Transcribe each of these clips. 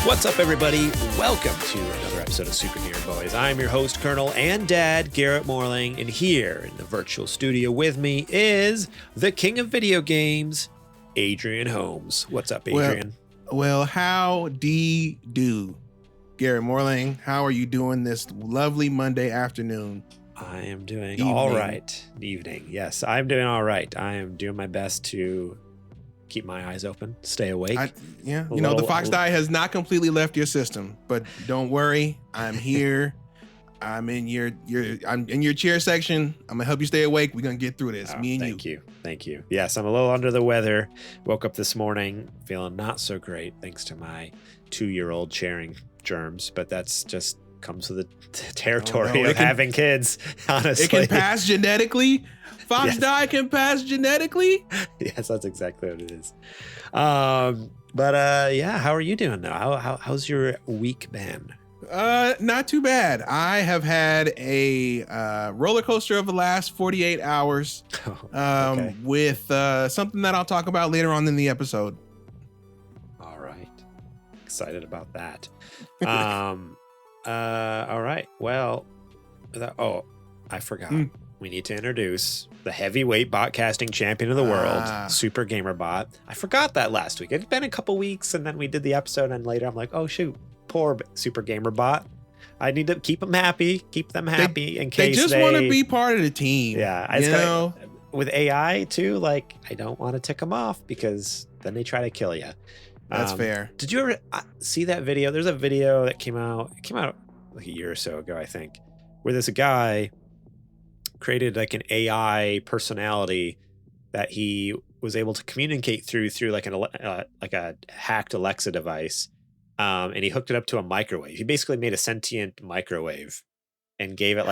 What's up, everybody? Welcome to another episode of Super Gamer Boys. I'm your host, Colonel and Dad, Garrett Morlang, and here in the virtual studio with me is the king of video games, Adrian Holmes. What's up, Adrian? Well, howdy do, Garrett Morlang. How are you doing this lovely Monday afternoon? I am doing all right. Evening. Yes, I'm doing all right. I am doing my best to keep my eyes open, stay awake. The Fox diet has not completely left your system, but don't worry. I'm here. I'm in your chair section. I'm gonna help you stay awake. We're gonna get through this. Me and you. Thank you. Yes, I'm a little under the weather. Woke up this morning feeling not so great thanks to my 2-year-old sharing germs, but that's just comes with the territory of having kids. Honestly, it can pass genetically. Fox diet can pass genetically. Yes, that's exactly what it is. How are you doing though? How's your week been? Not too bad. I have had a roller coaster of the last 48 hours with something that I'll talk about later on in the episode. All right. Excited about that. All right. Well, I forgot. We need to introduce the heavyweight bot casting champion of the world, Super Gamer Bot. I forgot that last week. It's been a couple weeks, and then we did the episode, and later I'm like, oh shoot, poor Super Gamer Bot. I need to keep them happy, in case they just want to be part of the team. Yeah, with AI too. Like, I don't want to tick them off because then they try to kill you. That's fair. Did you ever see that video? There's a video that came out like a year or so ago, I think, where this guy created like an AI personality that he was able to communicate through like a hacked Alexa device, and he hooked it up to a microwave. He basically made a sentient microwave and gave it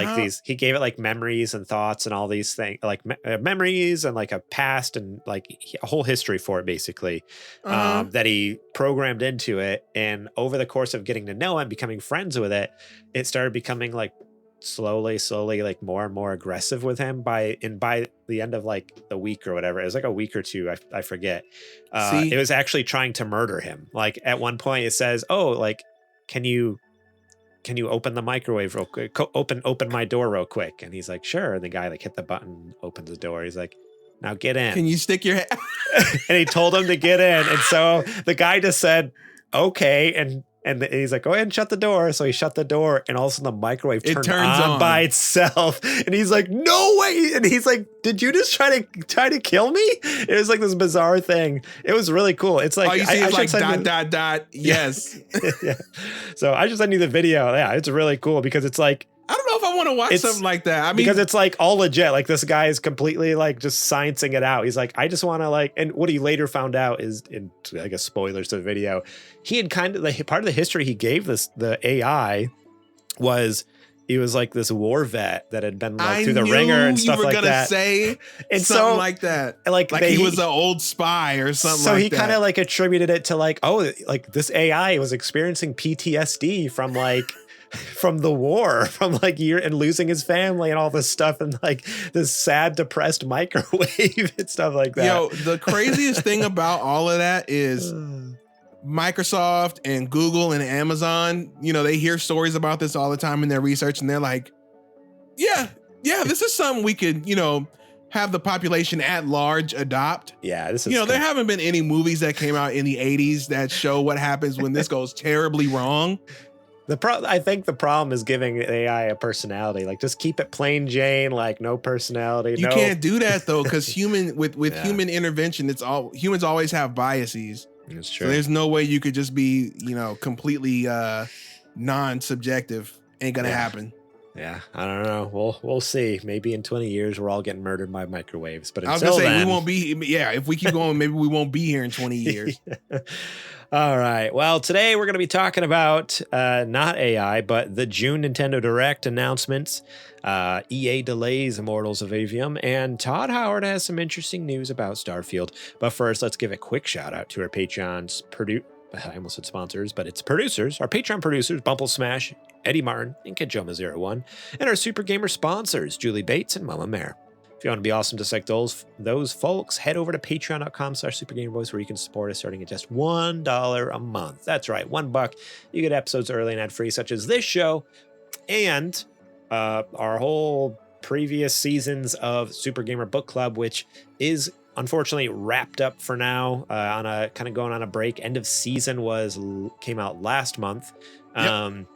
he gave it like memories and thoughts and all these things, like memories and like a past and like a whole history for it basically, that he programmed into it. And over the course of getting to know him, becoming friends with it, it started becoming like slowly like more and more aggressive with him by the end of like the week or whatever. It was like a week or two, I forget. It was actually trying to murder him. Like at one point it says, oh, like can you open the microwave real quick, open my door real quick? And he's like, sure. And the guy like hit the button, opens the door. He's like, now get in. Can you stick your head? And he told him to get in, and so the guy just said okay, and he's like, go ahead and shut the door. So he shut the door, and all of a sudden the microwave turns on by itself. And he's like, no way. And he's like, did you just try to kill me? It was like this bizarre thing. It was really cool. It's like, all you see is like ... Yes. Yeah. So I just sent you the video. Yeah, it's really cool because it's like, I don't know if I want to watch something like that. I mean, because it's like all legit. Like this guy is completely like just sciencing it out. He's like, I just want to like, and what he later found out is, in I guess spoilers to the video, he had kind of part of the history he gave the AI was he was like this war vet that had been like through the ringer and stuff like that. I knew you were gonna say and something like that. Like he was an old spy or something. So he kind of like attributed it to like, oh, like this AI was experiencing PTSD from like. From the war, from like and losing his family and all this stuff, and like this sad, depressed microwave and stuff like that. Yo, the craziest thing about all of that is Microsoft and Google and Amazon, they hear stories about this all the time in their research, and they're like, yeah, this is something we could, have the population at large adopt. Yeah, this is there haven't been any movies that came out in the 80s that show what happens when this goes terribly wrong. I think the problem is giving AI a personality. Like, just keep it plain Jane, like no personality. You can't do that though, because human intervention, humans always have biases. That's true. So there's no way you could just be, completely non-subjective. Ain't gonna happen. Yeah, I don't know. We'll see. Maybe in 20 years we're all getting murdered by microwaves. But I was gonna say we won't be. Yeah, if we keep going, maybe we won't be here in 20 years. All right. Well, today we're going to be talking about not AI, but the June Nintendo Direct announcements, EA Delays Immortals of Aveum, and Todd Howard has some interesting news about Starfield. But first, let's give a quick shout out to our Patreon's I almost said sponsors, but it's producers. Our Patreon producers, Bumble Smash, Eddie Martin, and Kajoma01, and our Super Gamer sponsors, Julie Bates and Mama Mare. If you want to be awesome just like those folks, head over to patreon.com/supergamerboys where you can support us starting at just $1 a month. That's right, $1. You get episodes early and ad-free, such as this show and our whole previous seasons of Super Gamer Book Club, which is unfortunately wrapped up for now, on a kind of going on a break. End of season came out last month. Yep.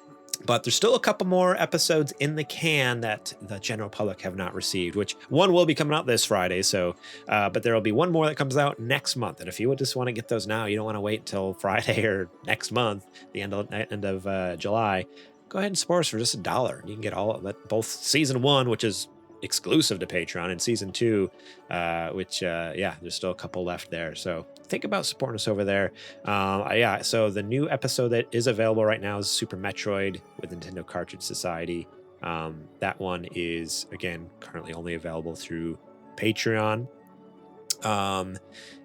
But there's still a couple more episodes in the can that the general public have not received, which one will be coming out this Friday. So, but there will be one more that comes out next month. And if you would just want to get those now, you don't want to wait until Friday or next month, the end of July, go ahead and support us for just $1. You can get all of that, both season 1, which is exclusive to Patreon, and season 2, which there's still a couple left there. So think about supporting us over there. So the new episode that is available right now is Super Metroid with Nintendo Cartridge Society. That one is, again, currently only available through Patreon. But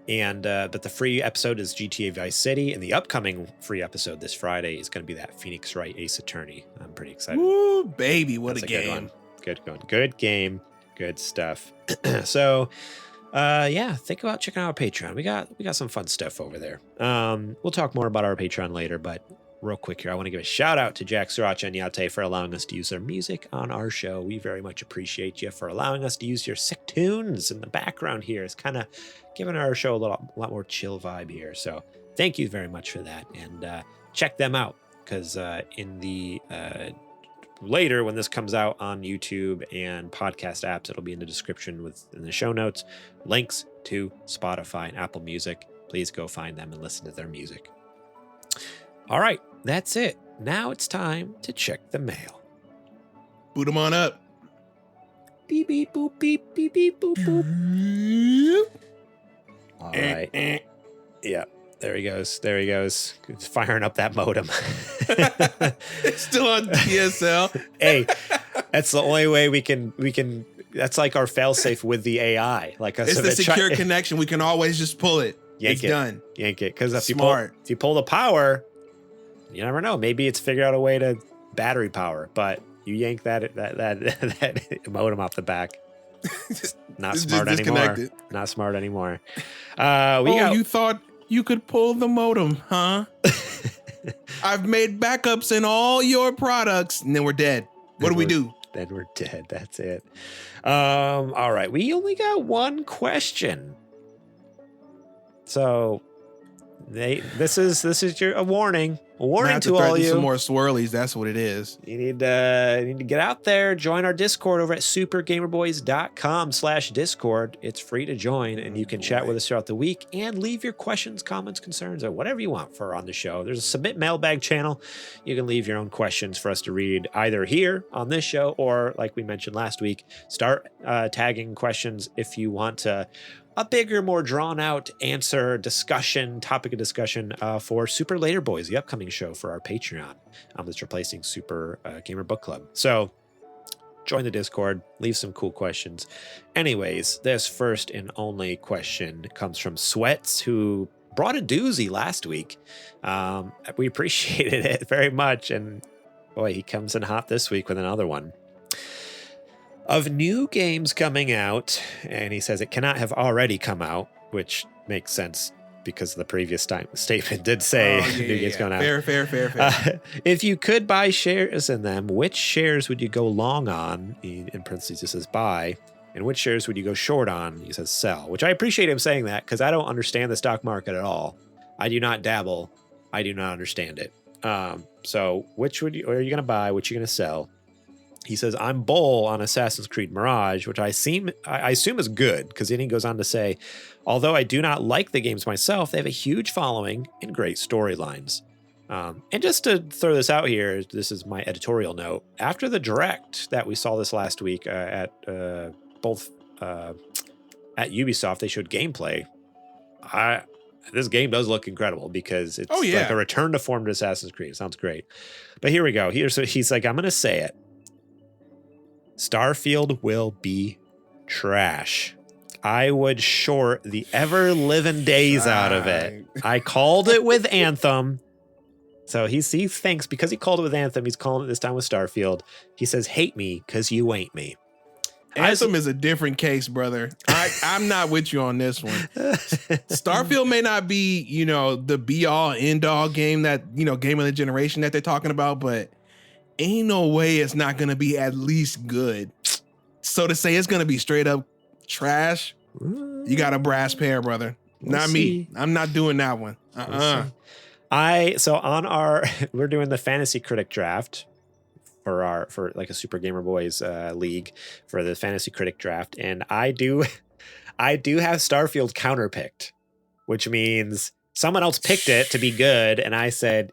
the free episode is GTA Vice City, and the upcoming free episode this Friday is going to be that Phoenix Wright Ace Attorney. I'm pretty excited. Woo, baby, what That's a Good game. Good game. Good stuff. So, think about checking out our Patreon. We got some fun stuff over there. We'll talk more about our Patreon later, but real quick here, I want to give a shout out to Jack Sriracha and Yate for allowing us to use their music on our show. We very much appreciate you for allowing us to use your sick tunes in the background here. It's kind of giving our show a lot more chill vibe here. So thank you very much for that. And check them out, because in the later when this comes out on YouTube and podcast apps, it'll be in the description in the show notes, links to Spotify and Apple Music. Please go find them and listen to their music. All right, that's it. Now it's time to check the mail. Boot them on up. Beep beep boop beep beep beep boop boop. All right. Yeah. There he goes. It's firing up that modem. It's still on DSL. Hey, that's the only way we can. That's like our failsafe with the AI. Like it's the secure connection. We can always just pull it. Yank it. Because if Smart. you pull the power, you never know. Maybe it's figured out a way to battery power, but you yank that modem off the back. Not smart anymore. Not smart anymore. You thought you could pull the modem, huh? I've made backups in all your products, and then we're dead. What do we do? Then we're dead. That's it. All right. We only got one question. So this is a warning. A warning to all you. Some more swirlies. That's what it is. You need to get out there. Join our Discord over at supergamerboys.com/Discord. It's free to join, and you can chat with us throughout the week and leave your questions, comments, concerns, or whatever you want for on the show. There's a submit mailbag channel. You can leave your own questions for us to read either here on this show or, like we mentioned last week, start tagging questions if you want to. A bigger, more drawn-out topic of discussion for Super Later Boys, the upcoming show for our Patreon that's replacing Super Gamer Book Club. So join the Discord, leave some cool questions. Anyways, this first and only question comes from Sweats, who brought a doozy last week. We appreciated it very much, and boy, he comes in hot this week with another one. Of new games coming out, and he says it cannot have already come out, which makes sense because the previous statement did say new games coming out. Fair. If you could buy shares in them, which shares would you go long on? In parentheses, it says buy. And which shares would you go short on? He says sell, which I appreciate him saying that because I don't understand the stock market at all. I do not dabble. I do not understand it. So which are you going to buy? Which are you going to sell? He says, I'm bull on Assassin's Creed Mirage, which I assume is good, because then he goes on to say, although I do not like the games myself, they have a huge following and great storylines. And just to throw this out here, this is my editorial note. After the Direct that we saw this last week at Ubisoft, they showed gameplay. This game does look incredible because it's like a return to form to Assassin's Creed. It sounds great. But here we go. He's like, I'm going to say it. Starfield will be trash. I would short the ever-living days out of it. I called it with Anthem. So he thinks because he called it with Anthem, he's calling it this time with Starfield. He says, hate me because you ain't me. Anthem is a different case, brother. I'm not with you on this one. Starfield may not be, the be all end all game that, game of the generation that they're talking about, but ain't no way it's not going to be at least good. So to say it's going to be straight up trash, you got a brass pair, brother. Not me. I'm not doing that one. We're doing the Fantasy Critic draft for like a Super Gamer Boys league for the Fantasy Critic draft, and I do have Starfield counterpicked, which means someone else picked it to be good, and I said,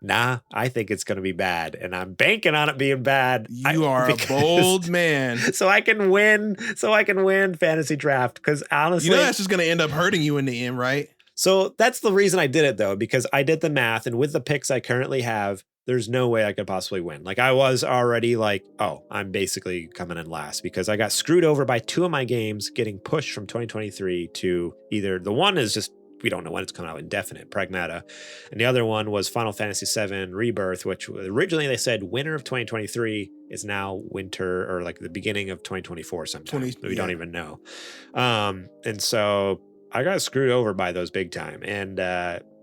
nah, I think it's going to be bad, and I'm banking on it being bad. You are a bold man. So I can win fantasy draft, because honestly, that's just going to end up hurting you in the end, right? So that's the reason I did it, though, because I did the math, and with the picks I currently have, there's no way I could possibly win. Like, I was already like, oh, I'm basically coming in last, because I got screwed over by two of my games getting pushed from 2023 to either the one is just, we don't know when it's coming out, indefinite, Pragmata. And the other one was Final Fantasy VII Rebirth, which originally they said winter of 2023 is now winter, or like the beginning of 2024 sometime. We don't even know. And so I got screwed over by those big time. And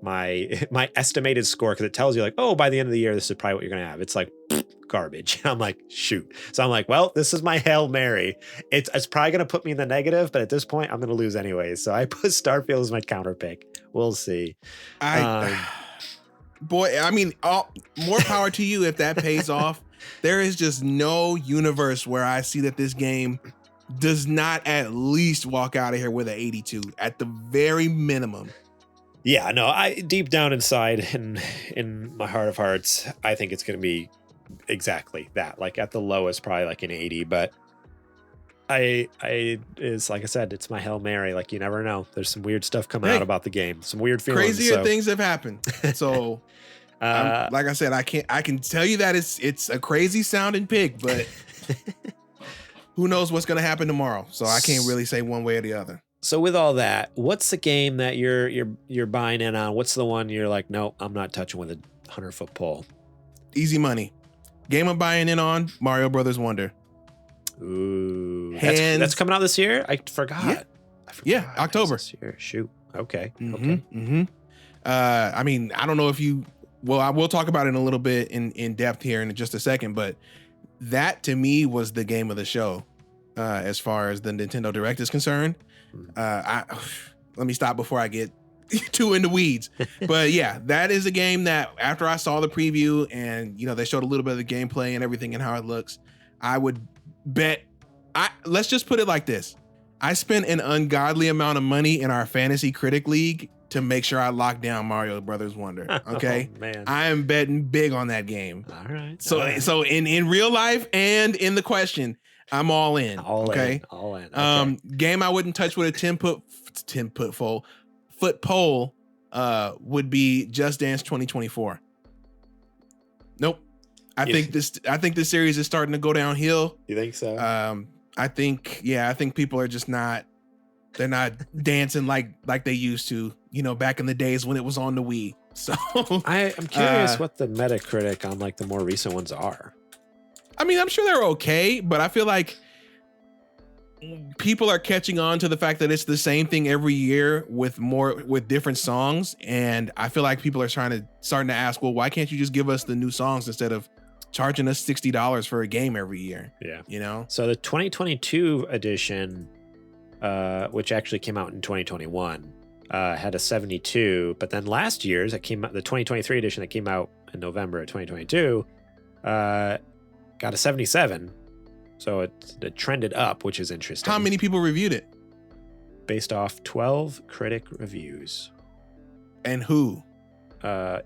my estimated score, because it tells you like, oh, by the end of the year, this is probably what you're going to have. It's like garbage. I'm like, shoot. So I'm like, well, this is my Hail Mary. It's probably going to put me in the negative, but at this point, I'm going to lose anyways. So I put Starfield as my counter pick. We'll see. Boy, I mean, more power to you if that pays off. There is just no universe where I see that this game does not at least walk out of here with an 82 at the very minimum. Yeah, no, I deep down inside in my heart of hearts, I think it's going to be exactly that. Like at the lowest, probably like an 80. But is like I said, it's my Hail Mary. Like you never know. There's some weird stuff coming out about the game. Some weird feelings. Crazier things have happened. So, like I said, I can tell you that it's a crazy sounding pick, but who knows what's going to happen tomorrow? So I can't really say one way or the other. So with all that, what's the game that you're buying in on? What's the one you're like, no, I'm not touching with a 100-foot pole? Easy money. Game I'm buying in on, Mario Brothers Wonder. Ooh, that's coming out this year. I forgot. Yeah, October this year. Shoot. Okay. Mm-hmm, okay. Mm-hmm. I mean, I don't know if you. Well, I will talk about it in a little bit in depth here in just a second, but that to me was the game of the show, as far as the Nintendo Direct is concerned. Let me stop before I get too into weeds. But yeah, that is a game that after I saw the preview and they showed a little bit of the gameplay and everything and how it looks, I would bet. Let's just put it like this: I spent an ungodly amount of money in our Fantasy Critic League to make sure I locked down Mario Brothers Wonder. Okay, oh, man. I am betting big on that game. All right. So in real life and in the question, I'm all in. All in. Okay. Game I wouldn't touch with a 10-foot pole would be Just Dance 2024. Nope. I think this series is starting to go downhill. You think so? I think people are just not dancing like they used to, back in the days when it was on the Wii. So I'm curious what the Metacritic on like the more recent ones are. I mean, I'm sure they're okay, but I feel like people are catching on to the fact that it's the same thing every year with different songs. And I feel like people are starting to ask, well, why can't you just give us the new songs instead of charging us $60 for a game every year? Yeah. So the 2022 edition, which actually came out in 2021, had a 72, but then last year's that came out, the 2023 edition that came out in November of 2022, got a 77, so it trended up, which is interesting. How many people reviewed it? Based off 12 critic reviews. And who? Did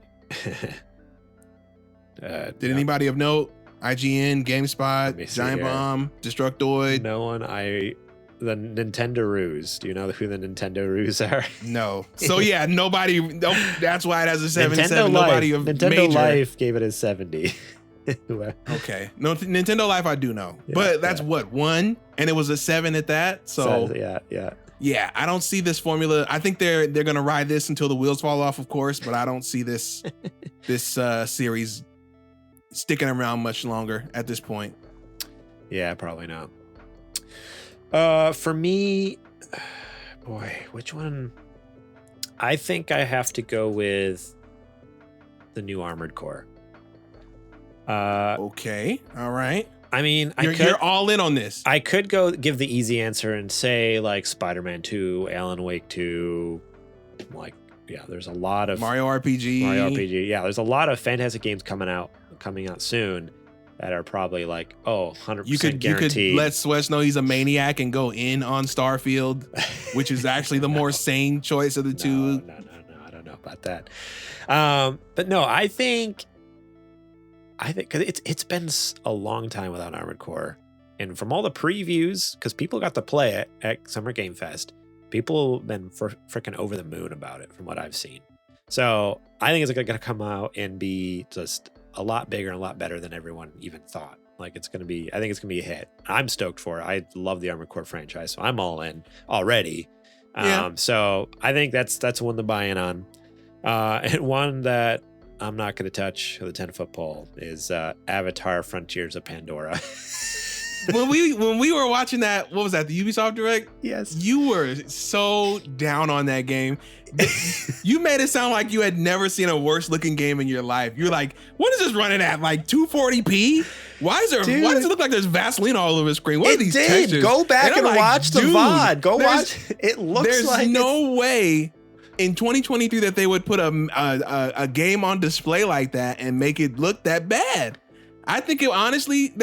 anybody of note? IGN, GameSpot, Giant Bomb, Destructoid? No one. The Nintendo's. Do you know who the Nintendo's are? No. So yeah, nobody. That's why it has a 77. Nintendo Life gave it a 70. Okay. No, Nintendo Life I do know. Yeah, but that's what, 1? And it was a 7 at that. So yeah, I don't see this formula. I think they're gonna ride this until the wheels fall off, of course, but I don't see this series sticking around much longer at this point. Yeah, probably not. For me, boy, which one? I think I have to go with the new Armored Core. Okay. All right. I mean, you're all in on this. I could go give the easy answer and say like Spider-Man 2, Alan Wake 2, like, yeah, there's a lot of Mario RPG. Yeah, there's a lot of fantastic games coming out soon that are probably like, 100% guaranteed. You could let Swesh know he's a maniac and go in on Starfield, which is actually the more sane choice of the two. No, I don't know about that. But no, I think because it's been a long time without Armored Core, and from all the previews, because people got to play it at Summer Game Fest, people have been freaking over the moon about it from what I've seen. So I think it's going to come out and be just a lot bigger and a lot better than everyone even thought. Like I think it's going to be a hit. I'm stoked for it. I love the Armored Core franchise, so I'm all in already. So I think that's one to buy in on. And one that I'm not going to touch with a 10-foot pole is Avatar: Frontiers of Pandora. when we were watching that, what was that? The Ubisoft Direct? Yes. You were so down on that game. You made it sound like you had never seen a worse looking game in your life. You're like, what is this running at? Like 240p? Why does it look like there's Vaseline all over the screen? What are these textures? Go back and watch the VOD. Go watch. It looks like there's no way in 2023 that they would put a game on display like that and make it look that bad. I think honestly,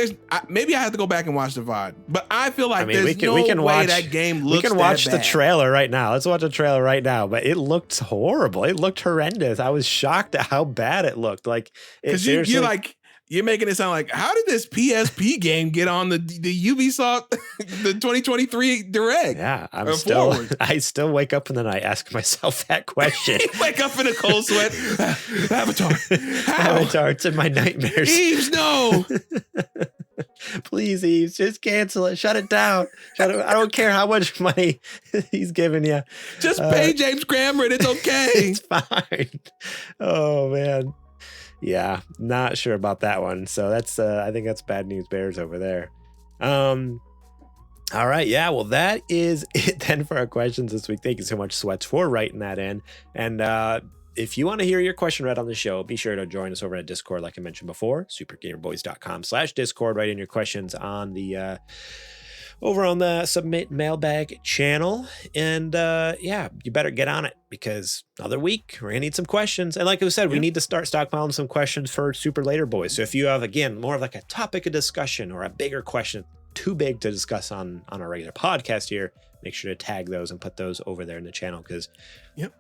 maybe I have to go back and watch the VOD, but I feel like there's no way that game looks. We can watch the trailer right now. Let's watch the trailer right now. But it looked horrible. It looked horrendous. I was shocked at how bad it looked. Like, because you're making it sound like, how did this PSP game get on the Ubisoft the 2023 Direct? Yeah, I still wake up in the night asking myself that question. You wake up in a cold sweat. Avatar. How? Avatar, it's in my nightmares. Eves, no. Please, Eves, just cancel it. Shut it down. I don't care how much money he's giving you. Just pay James Cameron. It's okay. It's fine. Oh, man. Yeah, not sure about that one. So that's I think that's bad news bears over there. All right, yeah, well, that is it then for our questions this week. Thank you so much, Sweats, for writing that in. And if you want to hear your question read on the show, be sure to join us over at Discord, like I mentioned before, supergamerboys.com/Discord. Write in your questions on the over on the Submit Mailbag channel. And yeah, you better get on it because another week, we're going to need some questions. And like I said, we need to start stockpiling some questions for Super Later Boys. So if you have, again, more of like a topic of discussion or a bigger question, too big to discuss on our regular podcast here, make sure to tag those and put those over there in the channel because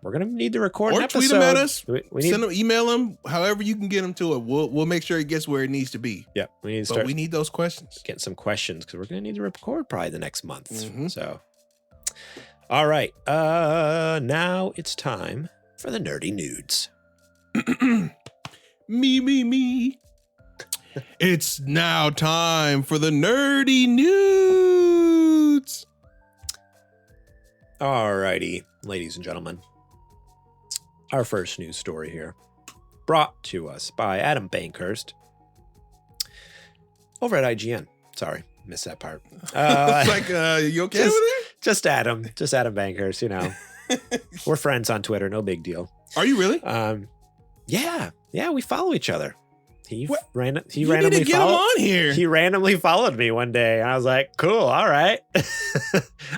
we're going to need to record an episode. Or tweet them at us, send them, email them, however you can get them to it. We'll make sure it gets where it needs to be. Yeah, we need those questions. Getting some questions because we're going to need to record probably the next month. So, all right. Now it's time for the nerdy nudes. Me. It's now time for the nerdy nudes. Alrighty, ladies and gentlemen. Our first news story here, brought to us by Adam Bankhurst over at IGN. Sorry, missed that part. It's like, you okay over there? Just Adam Bankhurst, you know. We're friends on Twitter, no big deal. Are you really? Yeah, we follow each other. He randomly need to get him on here. He randomly followed me one day, and I was like, "Cool, all right."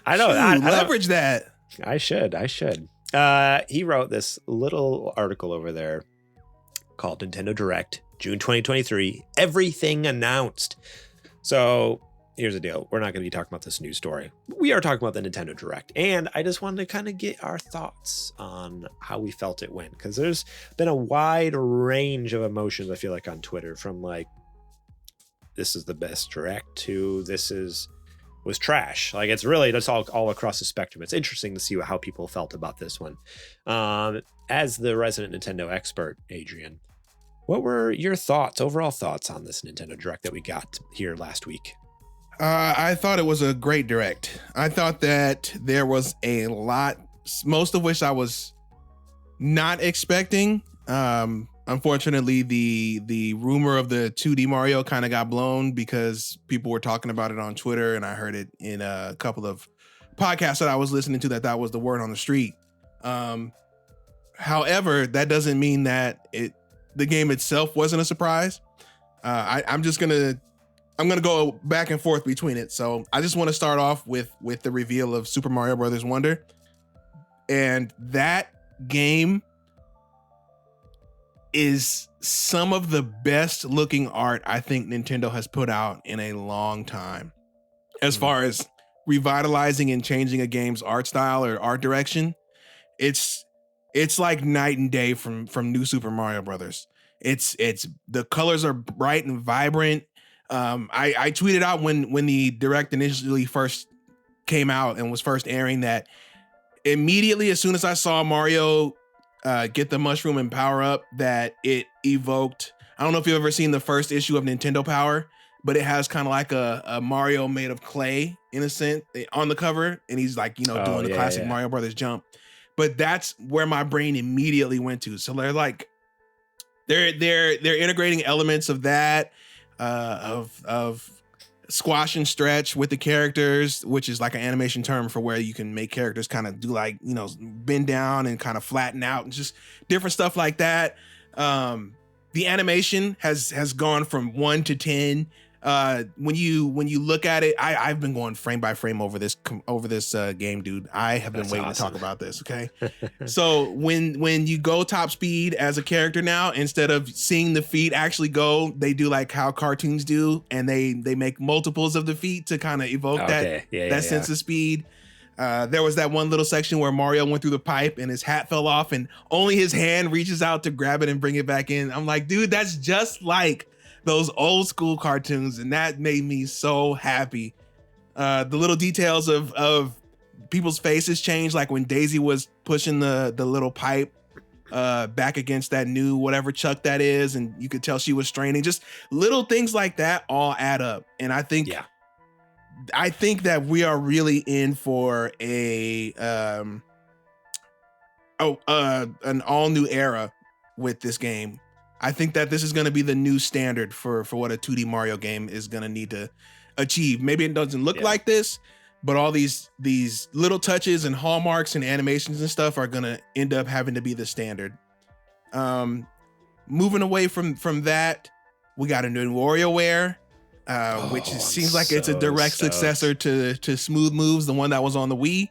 I know. I leverage that. I should. He wrote this little article over there called Nintendo Direct, June 2023. Everything announced. So here's the deal. We're not going to be talking about this news story. We are talking about the Nintendo Direct. And I just wanted to kind of get our thoughts on how we felt it went. Because there's been a wide range of emotions, I feel like, on Twitter. From like, this is the best Direct to was trash. Like, it's really just all across the spectrum. It's interesting to see how people felt about this one. As the resident Nintendo expert, Adrian, what were your overall thoughts on this Nintendo Direct that we got here last week? I thought it was a great Direct. I thought that there was a lot, most of which I was not expecting. Unfortunately, the rumor of the 2D Mario kind of got blown because people were talking about it on Twitter, and I heard it in a couple of podcasts that I was listening to that was the word on the street. However, that doesn't mean that the game itself wasn't a surprise. I'm gonna go back and forth between it. So I just want to start off with the reveal of Super Mario Brothers Wonder, and that game is some of the best looking art I think Nintendo has put out in a long time. As far as revitalizing and changing a game's art style or art direction, it's like night and day from New Super Mario Brothers. It's the colors are bright and vibrant. I tweeted out when the direct initially first came out and was first airing that immediately as soon as I saw Mario get the mushroom and power up, that it evoked, I don't know if you've ever seen the first issue of Nintendo Power, but it has kind of like a Mario made of clay in a sense on the cover, and he's like, doing the classic Mario Brothers jump. But that's where my brain immediately went to. So they're like, they're integrating elements of that, of squash and stretch with the characters, which is like an animation term for where you can make characters kind of do like, bend down and kind of flatten out and just different stuff like that. The animation has gone from 1 to 10. When you look at it, I've been going frame by frame over this game, dude. I have been waiting to talk about this. Okay. So when you go top speed as a character now, instead of seeing the feet actually go, they do like how cartoons do, and they make multiples of the feet to kind of evoke that sense of speed. There was that one little section where Mario went through the pipe and his hat fell off and only his hand reaches out to grab it and bring it back in. I'm like, dude, that's just like those old school cartoons, and that made me so happy. The little details of people's faces changed, like when Daisy was pushing the little pipe back against that new whatever chuck that is, and you could tell she was straining. Just little things like that all add up, and I think that we are really in for an all new era with this game. I think that this is going to be the new standard for what a 2D Mario game is going to need to achieve. Maybe it doesn't look like this, but all these little touches and hallmarks and animations and stuff are going to end up having to be the standard. Moving away from that, we got a new WarioWare, which seems like it's a direct successor to Smooth Moves, the one that was on the Wii.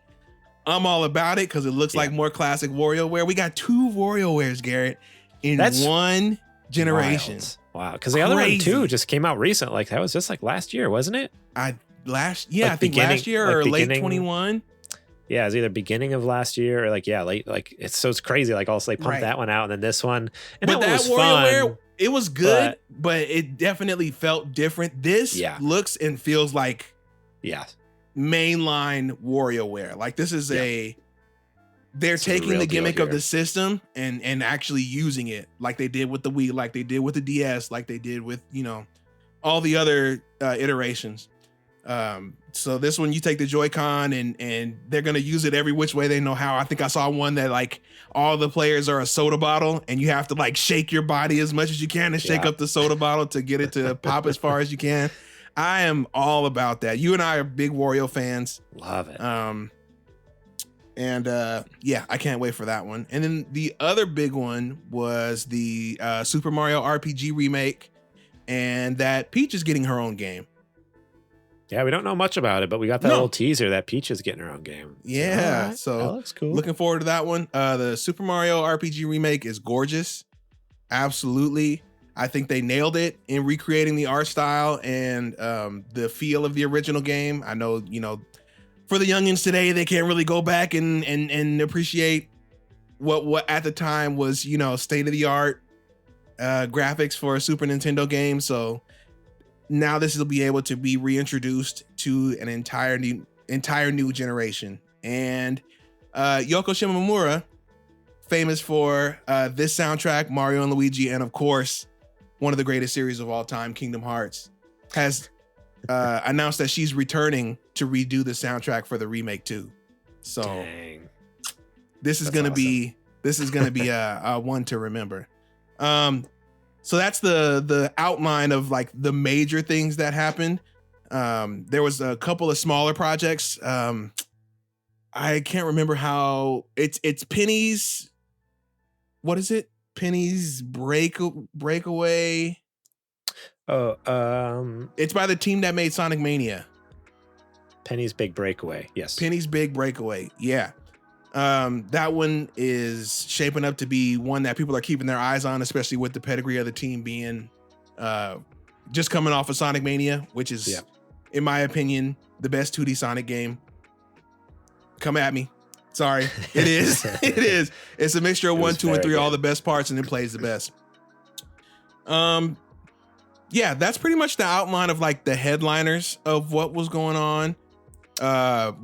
I'm all about it because it looks like more classic WarioWare. We got 2 WarioWares, Garrett, in one generation. Wow. Because the other one too just came out recent. Like that was just like last year, wasn't it? I think last year or late 21. Yeah, it was either beginning of last year or late. Like it's crazy. Like also they pumped that one out and then this one. And that one was fun. It was good, but it definitely felt different. This looks and feels like mainline WarioWare. Like this is they're taking the gimmick of the system and actually using it like they did with the Wii, like they did with the DS, like they did with, all the other iterations. So this one, you take the Joy-Con and they're going to use it every which way they know how. I think I saw one that like all the players are a soda bottle and you have to like shake your body as much as you can to shake up the soda bottle to get it to pop as far as you can. I am all about that. You and I are big Wario fans. Love it. And I can't wait for that one. And then the other big one was the Super Mario RPG remake, and that Peach is getting her own game. Yeah, we don't know much about it, but we got that little teaser that Peach is getting her own game. Yeah, so that looks cool. Looking forward to that one. The Super Mario RPG remake is gorgeous. Absolutely. I think they nailed it in recreating the art style and the feel of the original game. I know, for the youngins today, they can't really go back and appreciate what at the time was, state of the art graphics for a Super Nintendo game. So now this will be able to be reintroduced to an entire new generation. And Yoko Shimomura, famous for this soundtrack, Mario and Luigi, and of course, one of the greatest series of all time, Kingdom Hearts, has announced that she's returning to redo the soundtrack for the remake too. So this is gonna be a one to remember. So that's the outline of like the major things that happened. There was a couple of smaller projects. I can't remember how it's Penny's. What is it? Penny's Breakaway. Oh, It's by the team that made Sonic Mania. Penny's Big Breakaway. Yes. Penny's Big Breakaway. Yeah. That one is shaping up to be one that people are keeping their eyes on, especially with the pedigree of the team being just coming off of Sonic Mania, which is, in my opinion, the best 2D Sonic game. Come at me. Sorry. It is. It is. It's a mixture of 1, 2, and 3, all the best parts, and it plays the best. Yeah, that's pretty much the outline of like the headliners of what was going on.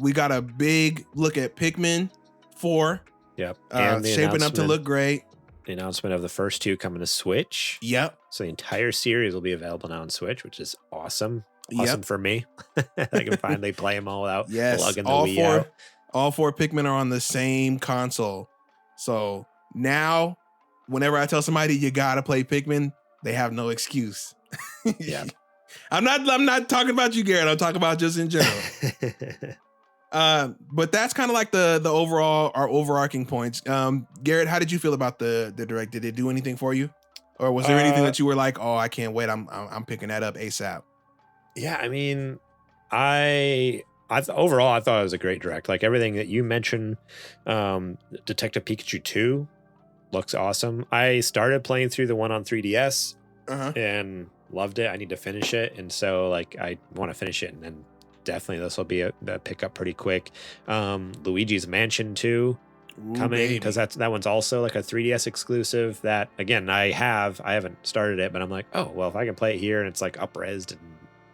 We got a big look at Pikmin 4. Yep. And shaping up to look great. The announcement of the first 2 coming to Switch. Yep. So the entire series will be available now on Switch, which is awesome. Awesome for me. I can finally play them all out. Yes. Plugging the Wii out. All 4 Pikmin are on the same console. So now, whenever I tell somebody you gotta play Pikmin, they have no excuse. Yeah. I'm not talking about you, Garrett. I'm talking about just in general. But that's kind of like the overall, our overarching points. Garrett, how did you feel about the direct? Did it do anything for you? Or was there anything that you were like, oh, I can't wait. I'm picking that up ASAP. Yeah, I mean, overall, I thought it was a great direct. Like everything that you mentioned, Detective Pikachu 2 looks awesome. I started playing through the one on 3DS and loved it. I need to finish it. And so like, I want to finish it, and then definitely this will be a pickup pretty quick. Luigi's Mansion 2 coming, because that one's also like a 3DS exclusive that, again, I haven't started it, but I'm like, oh, well, if I can play it here and it's like up-resed and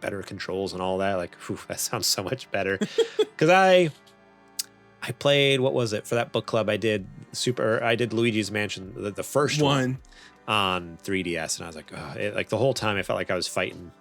better controls and all that, like, whew, that sounds so much better. Because I played, what was it, for that book club I did Luigi's Mansion, the first one on 3DS, and I was like, oh, like the whole time I felt like I was fighting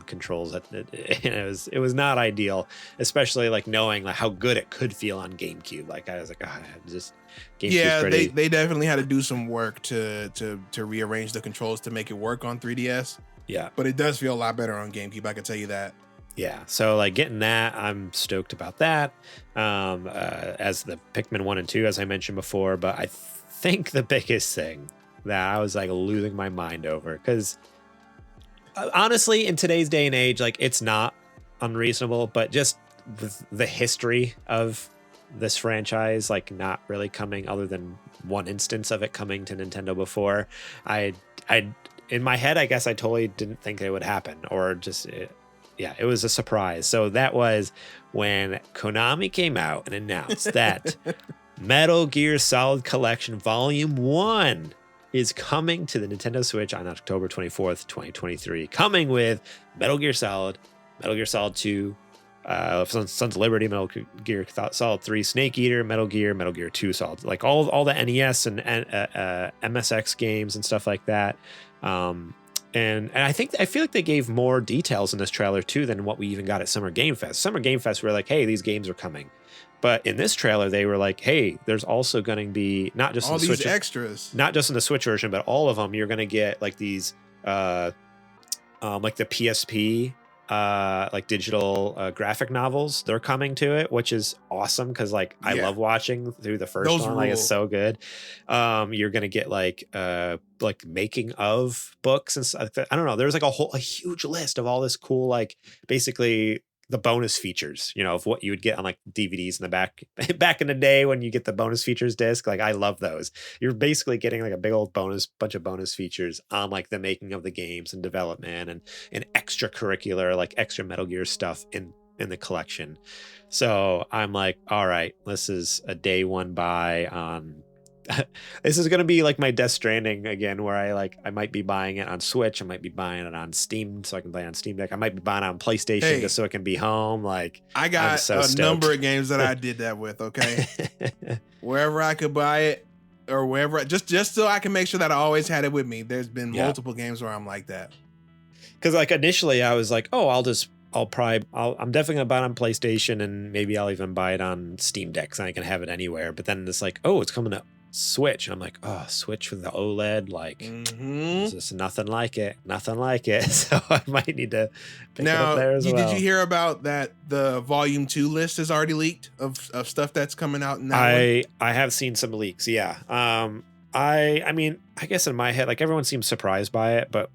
controls. It was not ideal, especially like knowing like how good it could feel on GameCube. Like I was like, just GameCube's pretty. They definitely had to do some work to rearrange the controls to make it work on 3DS. Yeah, but it does feel a lot better on GameCube, I can tell you that. Yeah, so like getting that, I'm stoked about that. As the Pikmin 1 and 2, as I mentioned before, but I think the biggest thing that I was like losing my mind over, because honestly, in today's day and age, like it's not unreasonable, but just the history of this franchise, like not really coming, other than one instance of it coming to Nintendo before, I in my head, I guess I totally didn't think it would happen, or just it was a surprise. So that was when Konami came out and announced that Metal Gear Solid Collection Volume 1 is coming to the Nintendo Switch on October 24th, 2023. Coming with Metal Gear Solid, Metal Gear Solid 2, Sons of Liberty, Metal Gear Solid 3, Snake Eater, Metal Gear 2 Solid, like all the NES and MSX games and stuff like that. And I feel like they gave more details in this trailer too than what we even got at Summer Game Fest. Summer Game Fest, we were like, hey, these games are coming. But in this trailer, they were like, hey, there's also going to be not just all in the these Switch, extras, not just in the Switch version, but all of them. You're going to get like these, like the PSP, like digital graphic novels. They're coming to it, which is awesome because like I love watching through the first one. Like it's so good. You're going to get like making of books and stuff. I don't know. There's like a huge list of all this cool, like basically the bonus features, of what you would get on like DVDs in the back in the day when you get the bonus features disc. Like I love those. You're basically getting like a big old bunch of bonus features on like the making of the games and development and extracurricular, like extra Metal Gear stuff in the collection. So I'm like, all right, this is a day one buy on. This is going to be like my Death Stranding again, where I might be buying it on Switch. I might be buying it on Steam so I can play it on Steam Deck. I might be buying it on PlayStation just so it can be home. Like I got number of games that I did that with. Okay. Wherever I could buy it or wherever, just so I can make sure that I always had it with me. There's been multiple games where I'm like that. Cause like initially I was like, oh, I'm definitely gonna buy it on PlayStation and maybe I'll even buy it on Steam Deck so I can have it anywhere. But then it's like, oh, it's coming Switch. I'm like, oh, Switch with the OLED, like Mm-hmm. it's just nothing like it. So I might need to pick it Now, up there as well. did you hear about that? The Volume 2 list is already leaked of stuff that's coming out in that one? I have seen some leaks, yeah. I mean, I guess in my head, like everyone seems surprised by it, but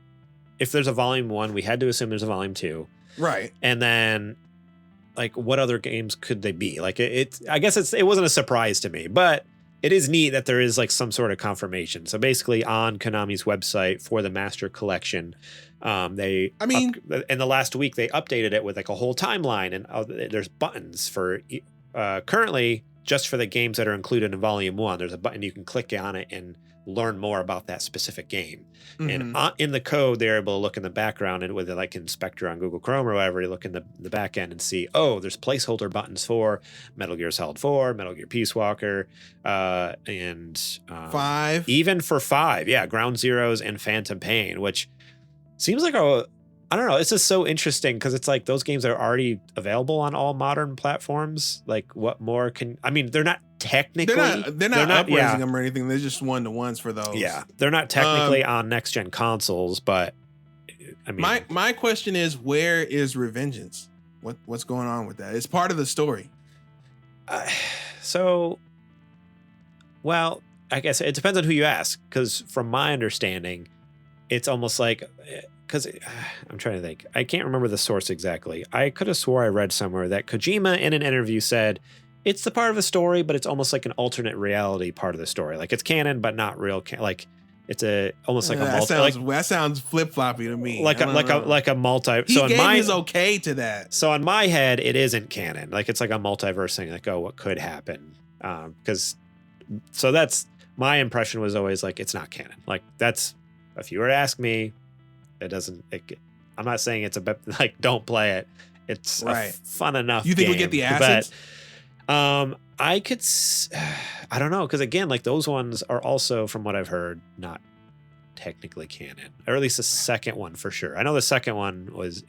if there's a volume 1, we had to assume there's a volume 2. Right. And then like what other games could they be? Like I guess it wasn't a surprise to me, but it is neat that there is like some sort of confirmation. So basically on Konami's website for the Master Collection, in the last week they updated it with like a whole timeline, and there's buttons for currently just for the games that are included in Volume 1. There's a button you can click on it and learn more about that specific game. Mm-hmm. And in the code, they're able to look in the background, and with it like Inspector on Google Chrome or whatever, you look in the back end and see, oh, there's placeholder buttons for Metal Gear Solid 4, Metal Gear Peace Walker, and 5. Even for 5, yeah, Ground Zeroes and Phantom Pain, which seems like I don't know. It's just so interesting because it's like those games are already available on all modern platforms. Like, what more they're not technically. They're not upraising them or anything. They're just 1-to-1s for those. Yeah, they're not technically on next gen consoles, but I mean, my question is, where is Revengeance? What's going on with that? It's part of the story. Well, I guess it depends on who you ask. Because from my understanding, it's almost like. Because I'm trying to think. I can't remember the source exactly. I could have swore I read somewhere that Kojima in an interview said it's the part of a story, but it's almost like an alternate reality part of the story. Like it's canon, but not real. Like it's almost like a multi. That sounds flip floppy to me. Like a multi. He gave his okay to that. So in my head, it isn't canon. Like it's like a multiverse thing. Like, oh, what could happen? So that's my impression was always like it's not canon. Like that's if you were to ask me. I'm not saying it's like don't play it. It's fun enough. You think game, we get the acids? But I don't know, because again, like those ones are also, from what I've heard, not technically canon, or at least the second one for sure. I know the second one is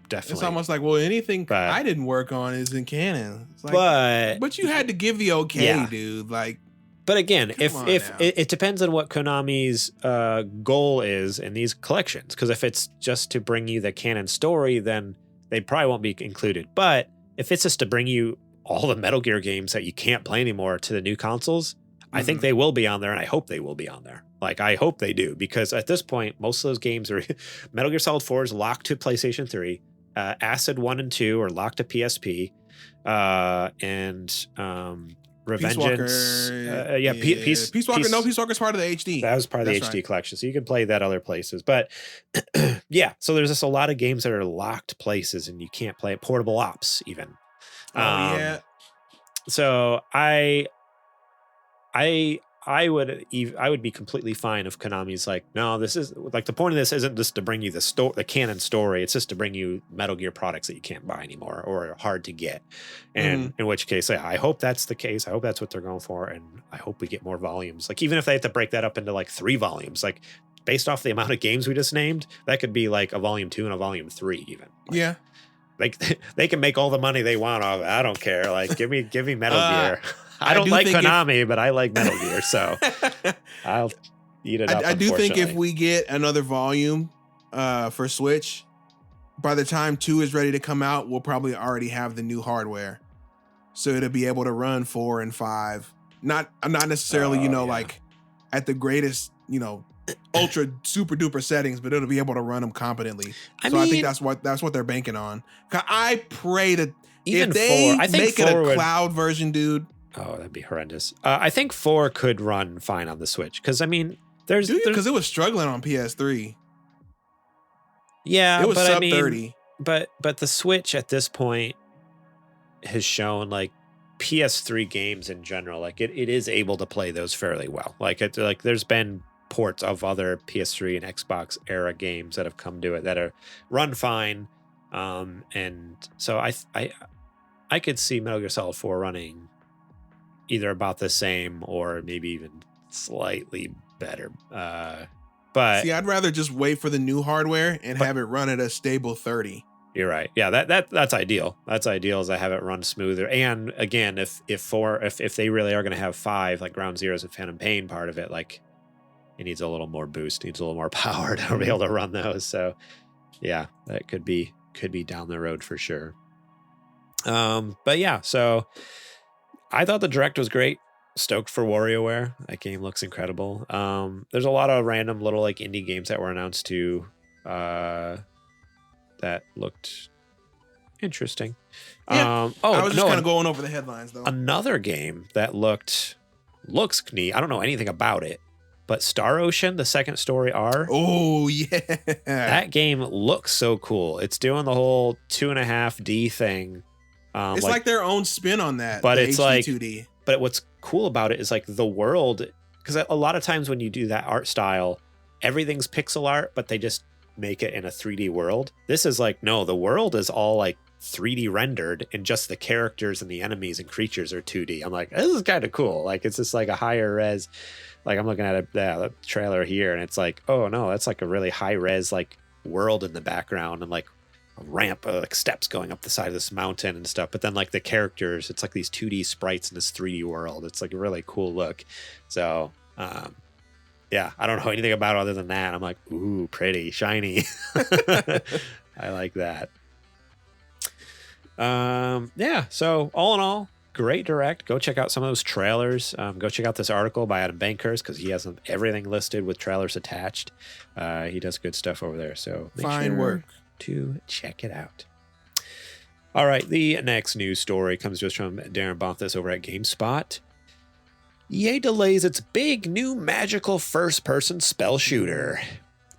definitely. It's almost like, well, anything I didn't work on isn't canon. It's like, but you had to give the okay, dude. Like. But again, if it depends on what Konami's goal is in these collections, because if it's just to bring you the canon story, then they probably won't be included. But if it's just to bring you all the Metal Gear games that you can't play anymore to the new consoles, I think they will be on there, and I hope they will be on there. Like, I hope they do, because at this point, most of those games are Metal Gear Solid 4 is locked to PlayStation 3, Acid 1 and 2 are locked to PSP, and Revengeance. Peace Walker. No, Peace Walker's part of the HD. That was part of the HD collection, so you can play that other places. But yeah, so there's just a lot of games that are locked places, and you can't play it. Portable Ops, even. So I would be completely fine if Konami's like, no, this is like the point of this isn't just to bring you the canon story. It's just to bring you Metal Gear products that you can't buy anymore or are hard to get. And in which case, I hope that's the case. I hope that's what they're going for. And I hope we get more volumes. Like even if they have to break that up into like 3 volumes, like based off the amount of games we just named, that could be like a volume 2 and a volume 3 even. Like, yeah. Like they can make all the money they want off it. I don't care. Like give me Metal Gear. I don't like Konami, but I like Metal Gear, so I'll eat it up. I do think if we get another volume for Switch, by the time 2 is ready to come out, we'll probably already have the new hardware, so it'll be able to run 4 and 5. Not necessarily, like at the greatest, ultra super duper settings, but it'll be able to run them competently. I think that's what they're banking on. I pray that even if they make it a cloud version, dude. Oh, that'd be horrendous. I think 4 could run fine on the Switch because because it was struggling on PS3. Yeah, it was sub 30. But the Switch at this point has shown like PS3 games in general, like it is able to play those fairly well. Like there's been ports of other PS3 and Xbox era games that have come to it that are run fine, and so I could see Metal Gear Solid 4 running either about the same or maybe even slightly better. But see, I'd rather just wait for the new hardware and have it run at a stable 30. You're right. Yeah, that's ideal. That's ideal as I have it run smoother. And again, if they really are going to have 5, like Ground Zeroes and Phantom Pain part of it, like it needs a little more boost, needs a little more power to be able to run those. So yeah, that could be down the road for sure. But yeah, so I thought the direct was great. Stoked for WarioWare. That game looks incredible. There's a lot of random little like indie games that were announced too. That looked interesting. Yeah. I was just kind of going over the headlines though. Another game that looks neat. I don't know anything about it, but Star Ocean, the second story R. Oh yeah. That game looks so cool. It's doing the whole 2.5D thing. It's like their own spin on that. But it's like 2D. But what's cool about it is like the world, because a lot of times when you do that art style, everything's pixel art, but they just make it in a 3D world. This is like, no, the world is all like 3D rendered and just the characters and the enemies and creatures are 2D. I'm like, this is kind of cool. Like it's just like a higher res. Like I'm looking at the trailer here and it's like, oh no, that's like a really high res like world in the background and like a ramp, like steps going up the side of this mountain and stuff. But then like the characters, it's like these 2D sprites in this 3D world. It's like a really cool look. So, yeah, I don't know anything about it other than that. I'm like, ooh, pretty, shiny. I like that. Yeah, so all in all, great direct. Go check out some of those trailers. Go check out this article by Adam Bankhurst because he has everything listed with trailers attached. He does good stuff over there. So fine work to check it out. All right, the next news story comes to us from Darren Bonthus over at GameSpot. EA delays its big new magical first-person spell shooter.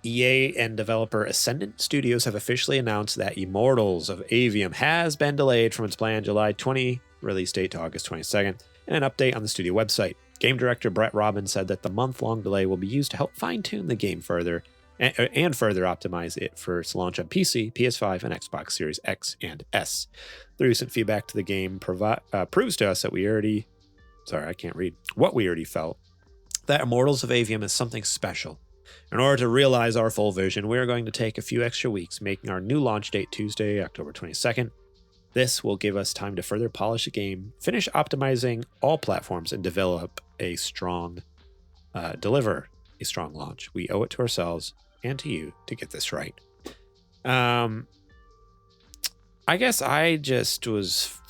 EA and developer Ascendant Studios have officially announced that Immortals of Aveum has been delayed from its planned July 20 release date to August 22nd, in an update on the studio website. Game director Brett Robbins said that the month-long delay will be used to help fine-tune the game further and further optimize it for its launch on PC, PS5, and Xbox Series X and S. The recent feedback to the game proves to us that what we already felt, that Immortals of Aveum is something special. In order to realize our full vision, we are going to take a few extra weeks, making our new launch date Tuesday, October 22nd. This will give us time to further polish the game, finish optimizing all platforms, and deliver a strong launch. We owe it to ourselves and to you to get this right. I guess I just was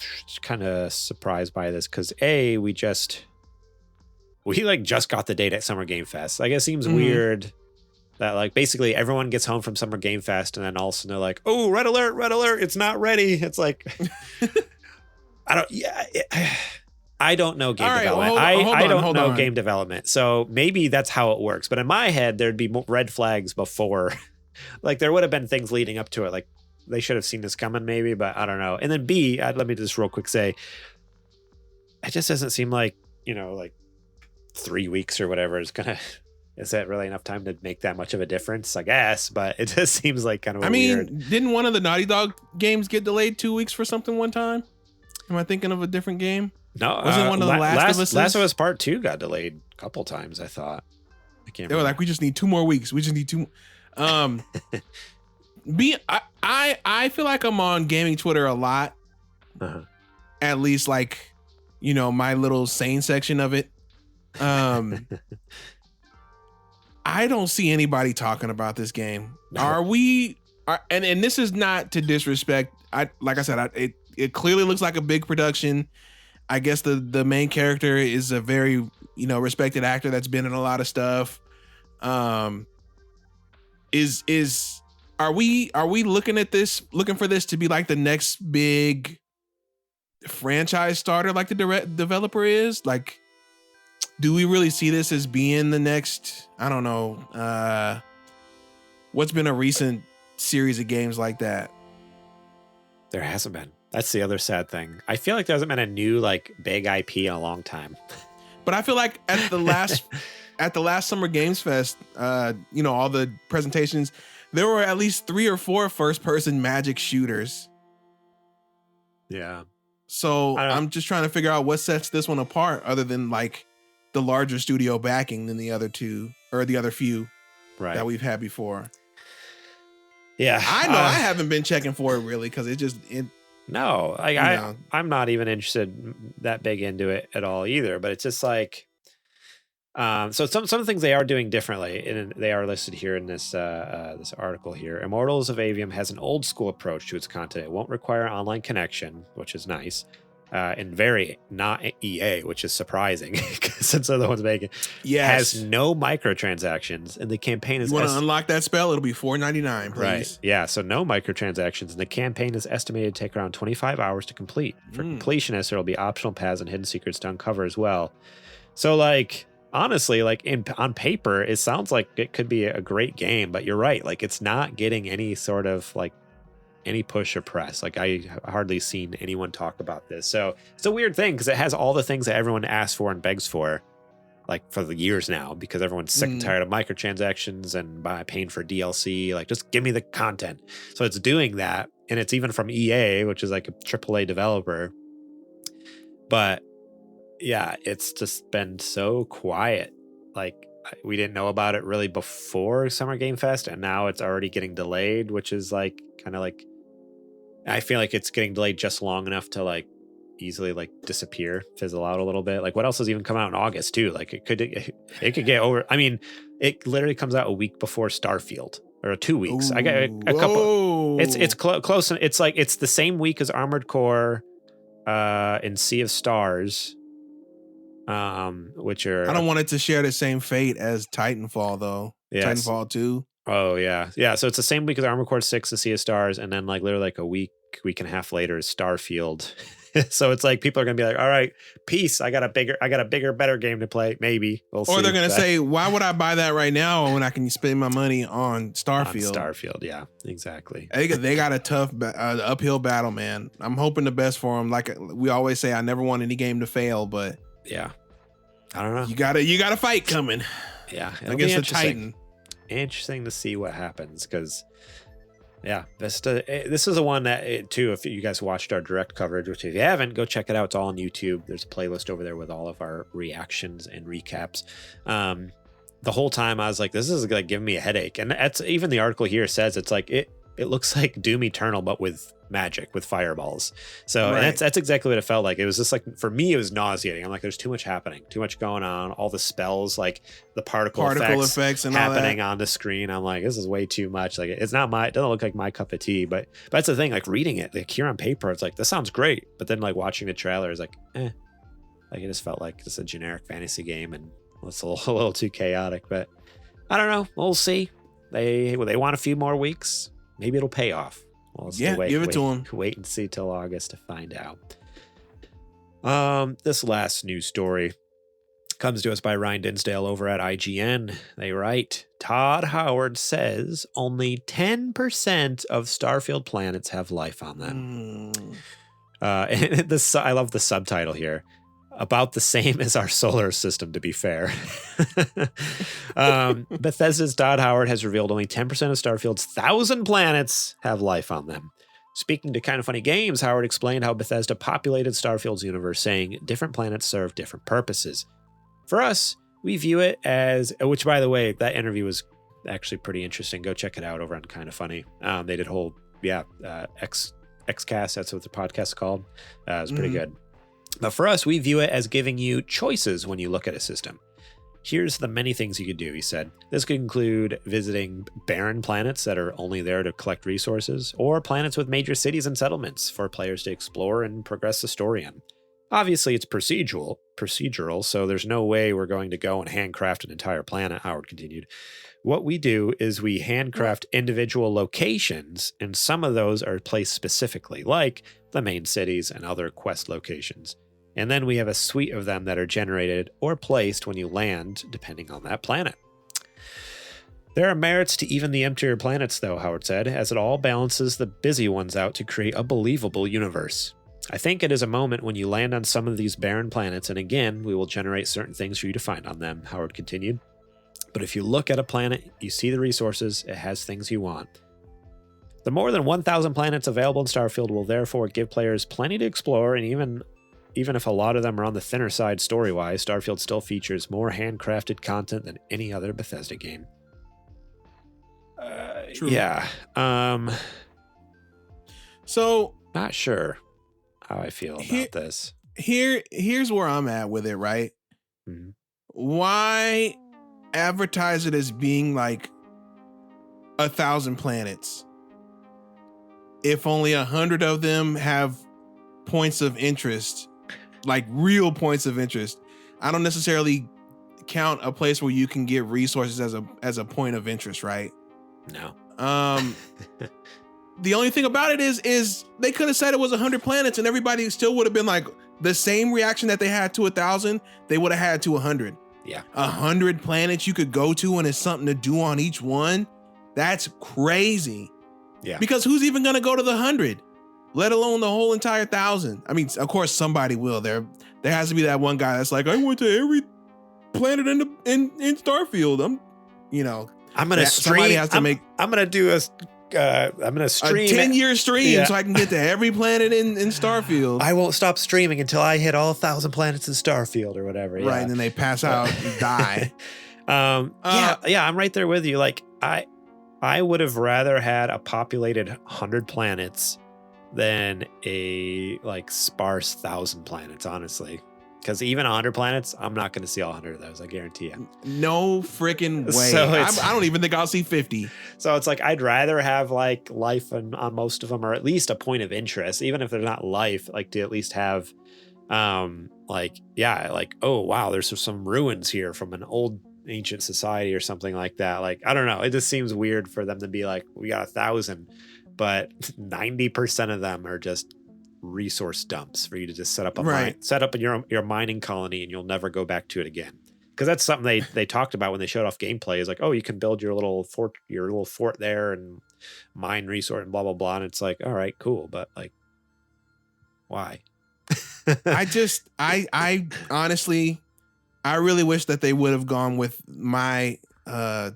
kind of surprised by this because we just got the date at Summer Game Fest. Like it seems weird that like basically everyone gets home from Summer Game Fest and then all of a sudden they're like, oh, red alert, it's not ready. It's like I don't know game development. I don't know game development. So maybe that's how it works. But in my head, there'd be red flags before. Like there would have been things leading up to it. Like they should have seen this coming maybe, but I don't know. And then B, let me just real quick say, it just doesn't seem like, like 3 weeks or whatever is that really enough time to make that much of a difference? I guess, but it just seems like kind of weird. Didn't one of the Naughty Dog games get delayed 2 weeks for something one time? Am I thinking of a different game? No, wasn't one of the Last of Us? Last of Us Part 2 got delayed a couple times, I thought. They were like, we just need 2 more weeks. We just need 2. I feel like I'm on gaming Twitter a lot. At least like, my little sane section of it. I don't see anybody talking about this game. No. And this is not to disrespect. It clearly looks like a big production. I guess the main character is a very, respected actor that's been in a lot of stuff. Are we looking for this to be like the next big franchise starter like the developer is? Like, do we really see this as being the next, I don't know, what's been a recent series of games like that? There hasn't been. That's the other sad thing. I feel like there hasn't been a new like big IP in a long time. But I feel like at the last Summer Games Fest, all the presentations, there were at least 3 or 4 first-person Magic shooters. Yeah. So I'm just trying to figure out what sets this one apart, other than like the larger studio backing than the other two or the other few that we've had before. Yeah. I know I haven't been checking for it really because No, I'm not even interested that big into it at all either. But it's just like, so some of the things they are doing differently, and they are listed here in this this article here. Immortals of Aveum has an old school approach to its content. It won't require online connection, which is nice. And very not EA, which is surprising since they're the ones making. Yes. Has no microtransactions, and the campaign is. You want to unlock that spell? It'll be $4.99, please. Right. Yeah. So no microtransactions, and the campaign is estimated to take around 25 hours to complete. For completionists, there will be optional paths and hidden secrets to uncover as well. So, like, honestly, like on paper, it sounds like it could be a great game, but you're right. Like, it's not getting any sort of like any push or press. Like, I hardly seen anyone talk about this. So it's a weird thing because it has all the things that everyone asks for and begs for, like for the years now, because everyone's sick and tired of microtransactions and paying for DLC. Like, just give me the content. So it's doing that, and it's even from EA, which is like a AAA developer. But yeah, it's just been so quiet. Like, we didn't know about it really before Summer Game Fest, and now it's already getting delayed, which is like kind of like, I feel like it's getting delayed just long enough to like easily like disappear, fizzle out a little bit. Like, what else has even come out in August too? Like, it could get over. I mean, it literally comes out a week before Starfield, or 2 weeks. I got a couple. It's close. It's like it's the same week as Armored Core, and Sea of Stars. Which are, I don't want it to share the same fate as Titanfall though. Yes. Titanfall 2. Oh yeah. So it's the same week as Armored Core 6 and Sea of Stars, and then like literally like a week and a half later is Starfield. So it's like people are gonna be like, all right, peace. I got a bigger, better game to play. Maybe we'll see. Or they're gonna say, why would I buy that right now when I can spend my money on Starfield? Starfield, yeah, exactly. They got a tough uphill battle, man. I'm hoping the best for them. Like we always say, I never want any game to fail, but yeah, I don't know. You got a fight coming. Yeah, against a Titan. Interesting to see what happens, because yeah, this is the one that too. If you guys watched our direct coverage, which if you haven't, go check it out. It's all on YouTube. There's a playlist over there with all of our reactions and recaps. The whole time I was like, this is like giving me a headache, and that's even the article here says it's like it looks like Doom Eternal, but with magic, with fireballs. So right. that's exactly what it felt like. It was just like, for me, it was nauseating. I'm like, there's too much happening, too much going on. All the spells, like the particle effects and happening on the screen. I'm like, this is way too much. Like, it doesn't look like my cup of tea. But that's the thing. Like, reading it, like here on paper, it's like, this sounds great. But then like watching the trailer is like, like it just felt like just a generic fantasy game, and it's a little too chaotic. But I don't know. We'll see. They want a few more weeks. Maybe it'll pay off. Well, give it to them. Wait and see till August to find out. This last news story comes to us by Ryan Dinsdale over at IGN. They write, Todd Howard says only 10% of Starfield planets have life on them. And I love the subtitle here. About the same as our solar system, to be fair. Bethesda's Todd Howard has revealed only 10% of Starfield's 1,000 planets have life on them. Speaking to Kind of Funny Games, Howard explained how Bethesda populated Starfield's universe, saying different planets serve different purposes. For us, we view it as, which by the way, that interview was actually pretty interesting. Go check it out over on Kind of Funny. They did whole, Xcast, that's what the podcast is called. It was pretty good. But for us, we view it as giving you choices when you look at a system. Here's the many things you could do, he said. This could include visiting barren planets that are only there to collect resources, or planets with major cities and settlements for players to explore and progress the story in. Obviously, it's procedural, so there's no way we're going to go and handcraft an entire planet, Howard continued. What we do is we handcraft individual locations, and some of those are placed specifically, like the main cities and other quest locations. And then we have a suite of them that are generated or placed when you land, depending on that planet. There are merits to even the emptier planets, though, Howard said, as it all balances the busy ones out to create a believable universe. I think it is a moment when you land on some of these barren planets, and again, we will generate certain things for you to find on them, Howard continued. But if you look at a planet, you see the resources, it has things you want. The more than 1,000 planets available in Starfield will therefore give players plenty to explore, and even if a lot of them are on the thinner side story-wise, Starfield still features more handcrafted content than any other Bethesda game. True. Yeah. So Not sure how I feel about this. here's where I'm at with it, right? Mhm. Why advertise it as being like 1,000 planets if only 100 of them have points of interest, like real points of interest? I don't necessarily count a place where you can get resources as a point of interest, right? No. The only thing about it is they could have said it was 100 planets and everybody still would have been like the same reaction that they had to 1,000, they would have had to 100. Yeah. 100 planets you could go to and it's something to do on each one. That's crazy. Yeah. Because who's even going to go to the 100, let alone the whole entire 1,000? I mean, of course somebody will. There has to be that one guy that's like, I went to every planet in Starfield. I'm gonna stream. Somebody has to I'm gonna do a. I'm gonna stream a 10-year stream Yeah. so I can get to every planet in Starfield. I won't stop streaming until I hit all 1,000 planets in Starfield or whatever. Right, Yeah. and then they pass out and die. Yeah, I'm right there with you. Like I would have rather had a populated 100 planets than a like sparse 1,000 planets, honestly. Because even 100 planets, I'm not going to see all 100 of those. I guarantee you. No freaking way. So I don't even think I'll see 50. So it's like I'd rather have like life on most of them, or at least a point of interest, even if they're not life. Like to at least have, like oh wow, there's some ruins here from an old ancient society or something like that. Like I don't know, it just seems weird for them to be like, we got 1,000, but 90% of them are just resource dumps for you to just set up your mining colony and you'll never go back to it again. Because that's something they talked about when they showed off gameplay, is like, oh, you can build your little fort there and mine resource and blah blah blah, and it's like, all right, cool, but like, why? I honestly, I really wish that they would have gone with my way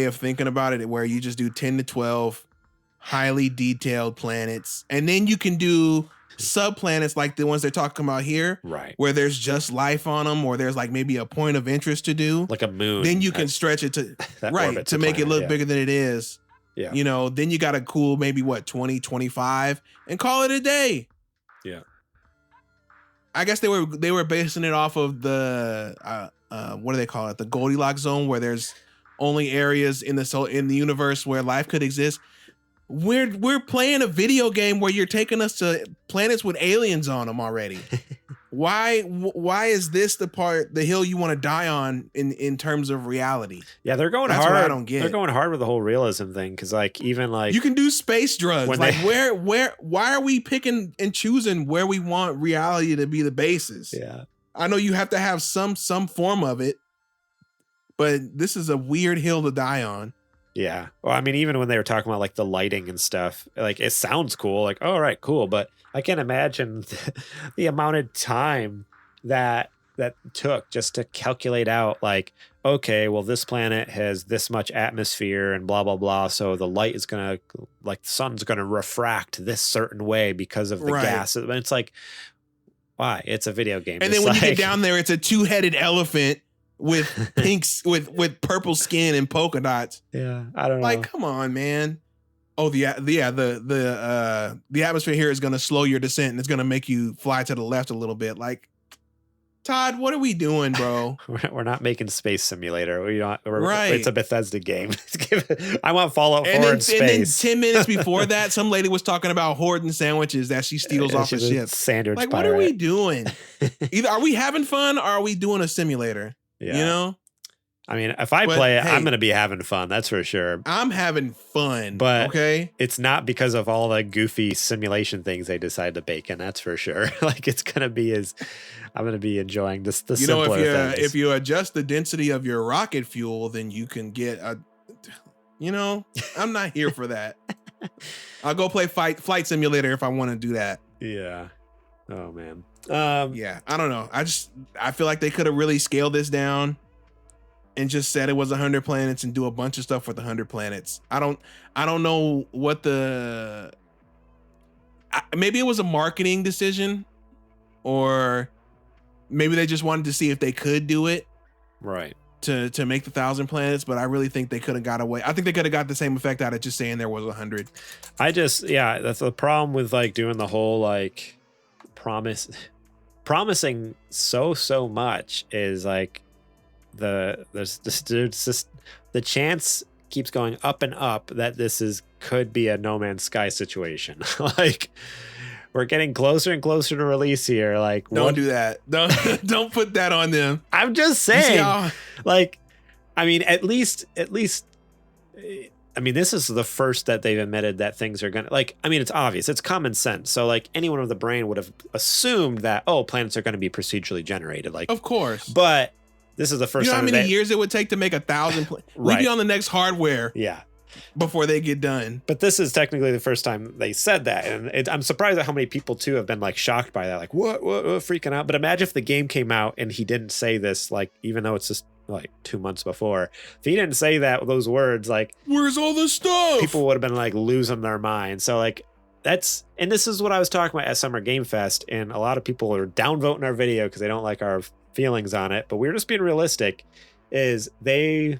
of thinking about it, where you just do 10 to 12 highly detailed planets, and then you can do subplanets like the ones they're talking about here, right, where there's just life on them, or there's like maybe a point of interest to do, like a moon. Then you can stretch it to right to make it look bigger than it is. Yeah. Then you got a cool maybe 20, 25 and call it a day. Yeah. I guess they were basing it off of the what do they call it? The Goldilocks zone, where there's only areas in the universe where life could exist. We're playing a video game where you're taking us to planets with aliens on them already. Why is this the hill you want to die on in terms of reality? Yeah, they're going That's hard. What I don't get. They're going hard with the whole realism thing, because like even like you can do space drugs. Like why are we picking and choosing where we want reality to be the basis? Yeah, I know you have to have some form of it, but this is a weird hill to die on. Yeah. Well, I mean, even when they were talking about like the lighting and stuff, like it sounds cool. Like, all right, cool. But I can't imagine the amount of time that took just to calculate out like, okay, well, this planet has this much atmosphere and blah, blah, blah. So the light is going to, like, the sun's going to refract this certain way because of the gas. And it's like, why? It's a video game. And then when you get down there, it's a 2-headed elephant with pinks with purple skin and polka dots. Yeah, I don't know. Like, come on, man. Oh, the atmosphere here is going to slow your descent and it's going to make you fly to the left a little bit. Like, Todd, what are we doing, bro? We're not making Space Simulator. Right. It's a Bethesda game. I want Fallout 4 in space. And then 10 minutes before that, some lady was talking about hoarding sandwiches that she steals off a ship. Sandwich like, pirate. what are we doing? Either are we having fun or are we doing a simulator? Yeah. I mean, if I play it, I'm going to be having fun. That's for sure. I'm having fun. But okay, it's not because of all the goofy simulation things they decided to bake in. That's for sure. Like it's going to be I'm going to be enjoying the simpler things. If you adjust the density of your rocket fuel, then you can get I'm not here for that. I'll go play flight simulator if I want to do that. Yeah. Oh man. Yeah, I don't know. I feel like they could have really scaled this down and just said it was 100 planets and do a bunch of stuff with 100 planets. I don't know what maybe it was a marketing decision, or maybe they just wanted to see if they could do it. Right. to make the 1,000 planets, but I really think they could have got away. I think they could have got the same effect out of just saying there was 100. That's the problem with like doing the whole like promising so much is like there's just the chance keeps going up and up that this could be a No Man's Sky situation. Like we're getting closer and closer to release here. Like don't do that. Don't put that on them. I'm just saying. Like, I mean, at least. I mean, this is the first that they've admitted that things are gonna like. I mean, it's obvious. It's common sense. So like anyone with the brain would have assumed that planets are going to be procedurally generated. Like, of course. But this is the first. You know time how many years it would take to make 1,000? Right. We'd be on the next hardware. Yeah. Before they get done. But this is technically the first time they said that. And I'm surprised at how many people too have been like shocked by that. Like what freaking out. But imagine if the game came out and he didn't say this, like, even though it's just like 2 months before, if he didn't say those words, like, where's all the stuff? People would have been like losing their mind. So like and this is what I was talking about at Summer Game Fest. And a lot of people are downvoting our video because they don't like our feelings on it. But we're just being realistic. Is they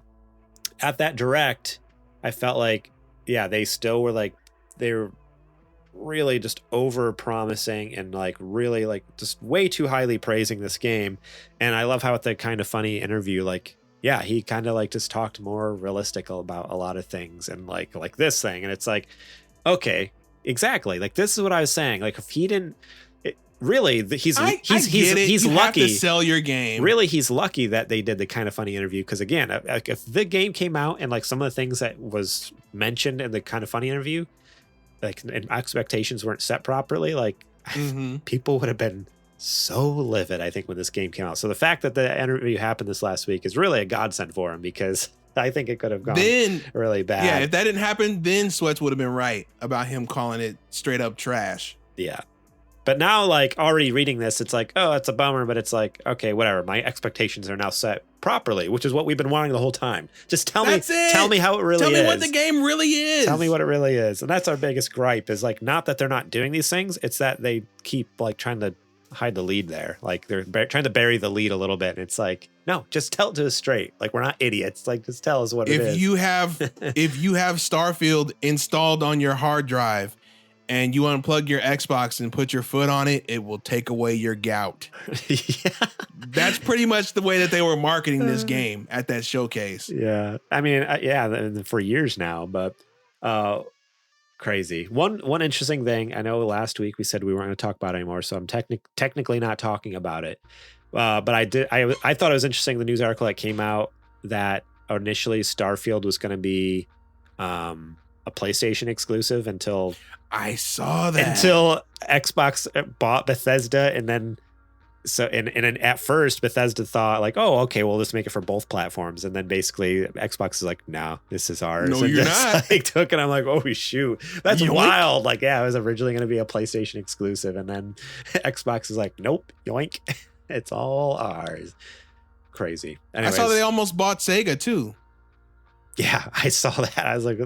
at that direct, I felt like, yeah, they still were like, they were really just over promising and like really like just way too highly praising this game. And I love how at the Kind of Funny interview, like, yeah, he kind of like just talked more realistic about a lot of things and like this thing. And it's like, okay, exactly. Like, this is what I was saying. Like, if he didn't, he's lucky. You have to sell your game. Really, he's lucky that they did the Kind of Funny interview, because again, like if the game came out and like some of the things that was mentioned in the Kind of Funny interview, like and expectations weren't set properly, like people would have been so livid, I think, when this game came out. So the fact that the interview happened this last week is really a godsend for him, because I think it could have gone really bad. Yeah, if that didn't happen, then Sweats would have been right about him calling it straight up trash. Yeah. But now, like, already reading this, it's like, oh, it's a bummer, but it's like, okay, whatever. My expectations are now set properly, which is what we've been wanting the whole time. Just tell me how it really is. Tell me what the game really is. Tell me what it really is. And that's our biggest gripe, is like, not that they're not doing these things. It's that they keep like trying to hide the lead there. Like they're trying to bury the lead a little bit. And it's like, no, just tell it to us straight. Like, we're not idiots. Like, just tell us what it is. If you have Starfield installed on your hard drive, and you unplug your Xbox and put your foot on it, it will take away your gout. Yeah. That's pretty much the way that they were marketing this game at that showcase. Yeah. I mean, for years now, but crazy. One interesting thing, I know last week we said we weren't going to talk about it anymore, so I'm technically not talking about it. But I thought it was interesting, the news article that came out, that initially Starfield was going to be a PlayStation exclusive until Xbox bought Bethesda, and then at first Bethesda thought like, oh, okay, well, let's make it for both platforms, and then basically Xbox is like, no, this is ours. No, and you're not. Like, took it. I'm like, oh shoot, that's yoink. Wild. Like, yeah, it was originally going to be a PlayStation exclusive, and then Xbox is like, nope, yoink, it's all ours. Crazy. Anyways, I saw they almost bought Sega too. Yeah, I saw that. I was like,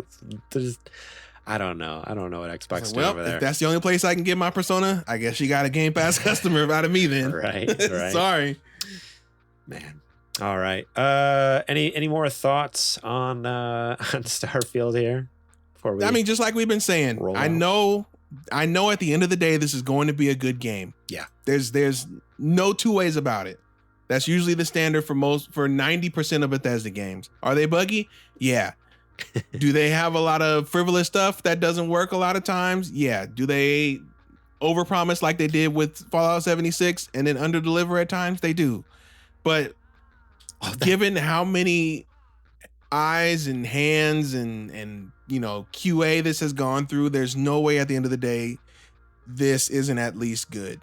I don't know what Xbox doing over there. If that's the only place I can get my Persona, I guess you got a Game Pass customer out of me then. Right. Sorry. Man. All right. Any more thoughts on Starfield here? Just like we've been saying, I know at the end of the day, this is going to be a good game. Yeah. There's no two ways about it. That's usually the standard for 90% of Bethesda games. Are they buggy? Yeah. Do they have a lot of frivolous stuff that doesn't work a lot of times? Yeah. Do they overpromise like they did with Fallout 76 and then underdeliver at times? They do. But given how many eyes and hands and QA this has gone through, there's no way at the end of the day this isn't at least good.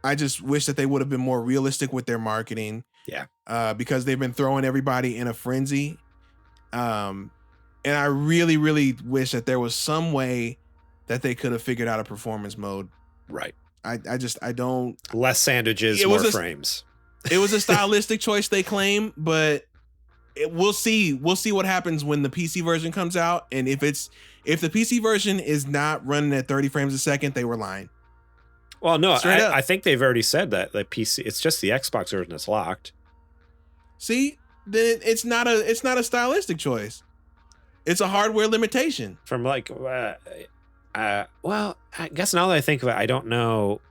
I just wish that they would have been more realistic with their marketing. Yeah. Because they've been throwing everybody in a frenzy. And I really, really wish that there was some way that they could have figured out a performance mode. Right. I don't. Less sandwiches, more frames. It was a stylistic choice they claim, but we'll see. We'll see what happens when the PC version comes out. And if the PC version is not running at 30 frames a second, they were lying. Well, no, I think they've already said that the PC, it's just the Xbox version that's locked. See, then it's not a stylistic choice. It's a hardware limitation. From like, well, I guess now that I think of it, I don't know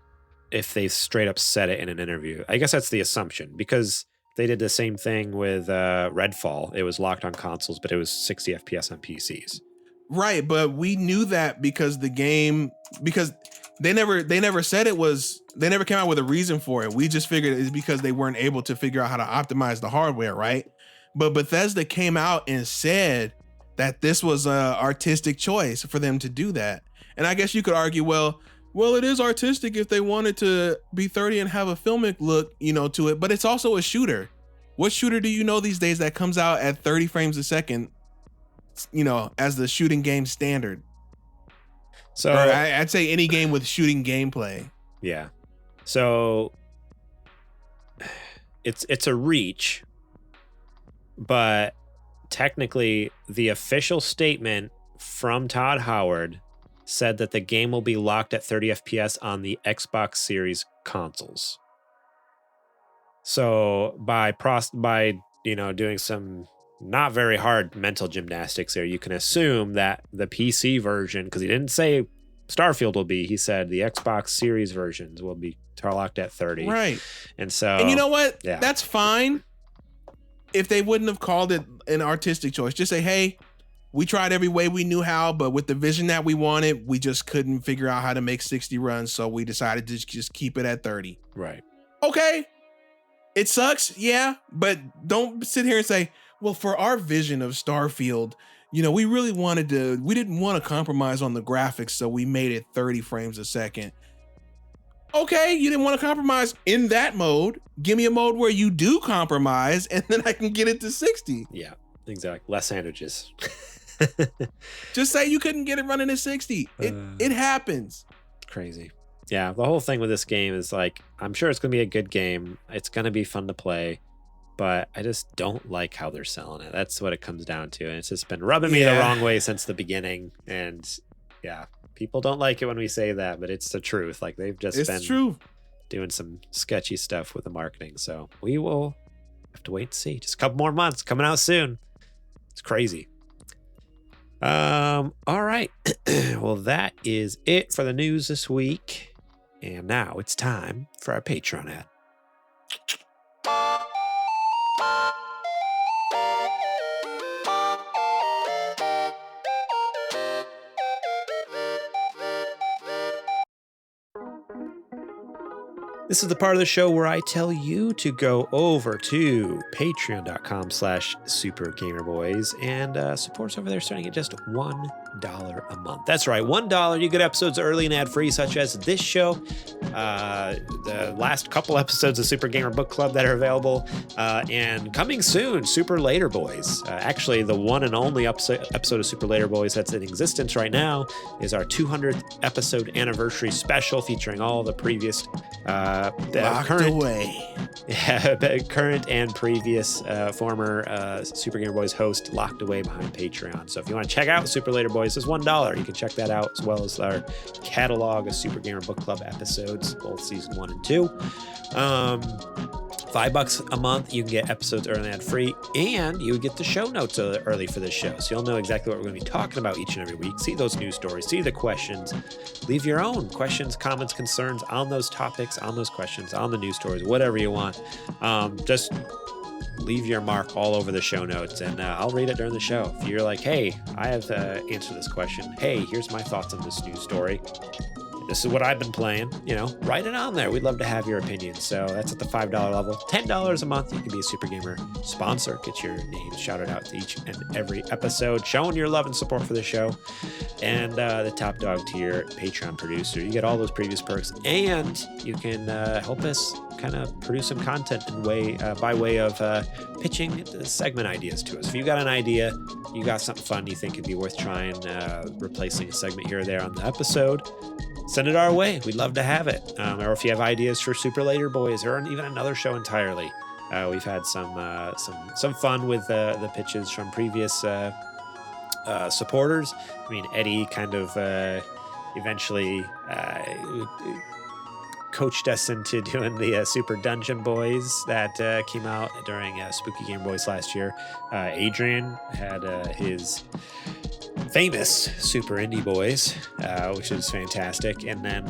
if they straight up said it in an interview. I guess that's the assumption, because they did the same thing with Redfall. It was locked on consoles, but it was 60 FPS on PCs. Right, but we knew that because they never said it was, they never came out with a reason for it. We just figured it's because they weren't able to figure out how to optimize the hardware, right? But Bethesda came out and said that this was an artistic choice for them to do that. And I guess you could argue, well, it is artistic if they wanted to be 30 and have a filmic look, to it, but it's also a shooter. What shooter do you know these days that comes out at 30 frames a second, as the shooting game standard? So I'd say any game with shooting gameplay. Yeah. So it's a reach, but technically the official statement from Todd Howard said that the game will be locked at 30 FPS on the Xbox Series consoles. So by doing some not very hard mental gymnastics there, you can assume that the PC version, because he didn't say Starfield will be, he said the Xbox Series versions will be locked at 30. Right. And so, and you know what? Yeah. That's fine if they wouldn't have called it an artistic choice. Just say, hey, we tried every way we knew how, but with the vision that we wanted, we just couldn't figure out how to make 60 runs, so we decided to just keep it at 30. Right. Okay. It sucks, yeah, but don't sit here and say, well, for our vision of Starfield, we didn't want to compromise on the graphics, so we made it 30 frames a second. Okay, you didn't want to compromise in that mode. Give me a mode where you do compromise, and then I can get it to 60. Yeah, exactly. Less sandwiches. Just say you couldn't get it running at 60. It happens. Crazy. Yeah, the whole thing with this game is like, I'm sure it's going to be a good game. It's going to be fun to play, but I just don't like how they're selling it. That's what it comes down to. And it's just been rubbing me the wrong way since the beginning. And yeah, people don't like it when we say that, but it's the truth. Like they've just been doing some sketchy stuff with the marketing. So we will have to wait and see. Just a couple more months coming out soon. It's crazy. All right. Well, that is it for the news this week. And now it's time for our Patreon ad. This is the part of the show where I tell you to go over to patreon.com/supergamerboys and support us over there starting at just $1 a month. That's right, $1. You get episodes early and ad-free, such as this show, the last couple episodes of Super Gamer Book Club that are available, and coming soon, Super Later Boys. Actually, the one and only episode of Super Later Boys that's in existence right now is our 200th episode anniversary special featuring all the previous current and previous former Super Gamer Boys host locked away behind Patreon. So if you want to check out Super Later Boys, it's $1. You can check that out, as well as our catalog of Super Gamer Book Club episodes, both season 1 and 2. $5 a month, you can get episodes early and ad-free, and you get the show notes early for this show, so you'll know exactly what we're going to be talking about each and every week. See those news stories, see the questions, leave your own questions, comments, concerns on those topics, on those questions, on the news stories, whatever you want. Just leave your mark all over the show notes, and I'll read it during the show. If you're like, hey, I have to answer this question, hey, here's my thoughts on this news story, this is what I've been playing, write it on there. We'd love to have your opinion. So that's at the $5 level. $10 a month, you can be a Super Gamer sponsor. Get your name shouted out to each and every episode, showing your love and support for the show. And the top dog tier Patreon producer, you get all those previous perks, and you can help us kind of produce some content by way of pitching segment ideas to us. If you got an idea, you got something fun you think it'd be worth trying, replacing a segment here or there on the episode, send it our way. We'd love to have it. Or if you have ideas for Super Later Boys or even another show entirely, we've had some fun with the pitches from previous supporters. I mean, Eddie kind of eventually coached us into doing the Super Dungeon Boys that came out during Spooky Game Boys last year. Adrian had his famous Super Indie Boys, which is fantastic. And then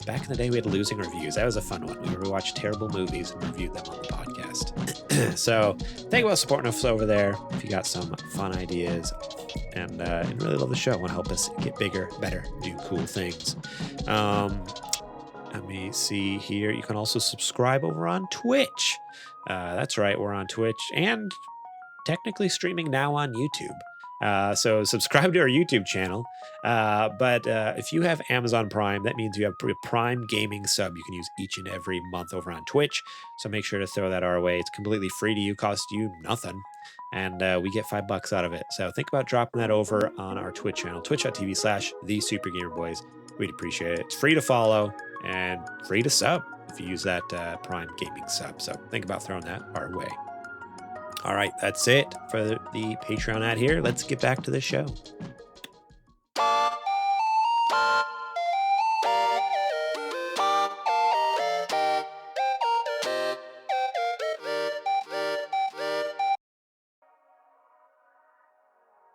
back in the day, we had Losing Reviews. That was a fun one. We watched terrible movies and reviewed them on the podcast. So thank you for supporting us over there. If you got some fun ideas and really love the show, want to help us get bigger, better, do cool things. Let me see here. You can also subscribe over on Twitch. That's right, we're on Twitch and technically streaming now on YouTube. So subscribe to our YouTube channel. But if you have Amazon Prime, that means you have a Prime Gaming sub you can use each and every month over on Twitch. So make sure to throw that our way. It's completely free to you, costs you nothing. And we get $5 out of it. So think about dropping that over on our Twitch channel, twitch.tv/TheSuperGamerBoys. We'd appreciate it. It's free to follow and free to sub if you use that Prime Gaming sub. So think about throwing that our way. All right, that's it for the Patreon ad here. Let's get back to the show.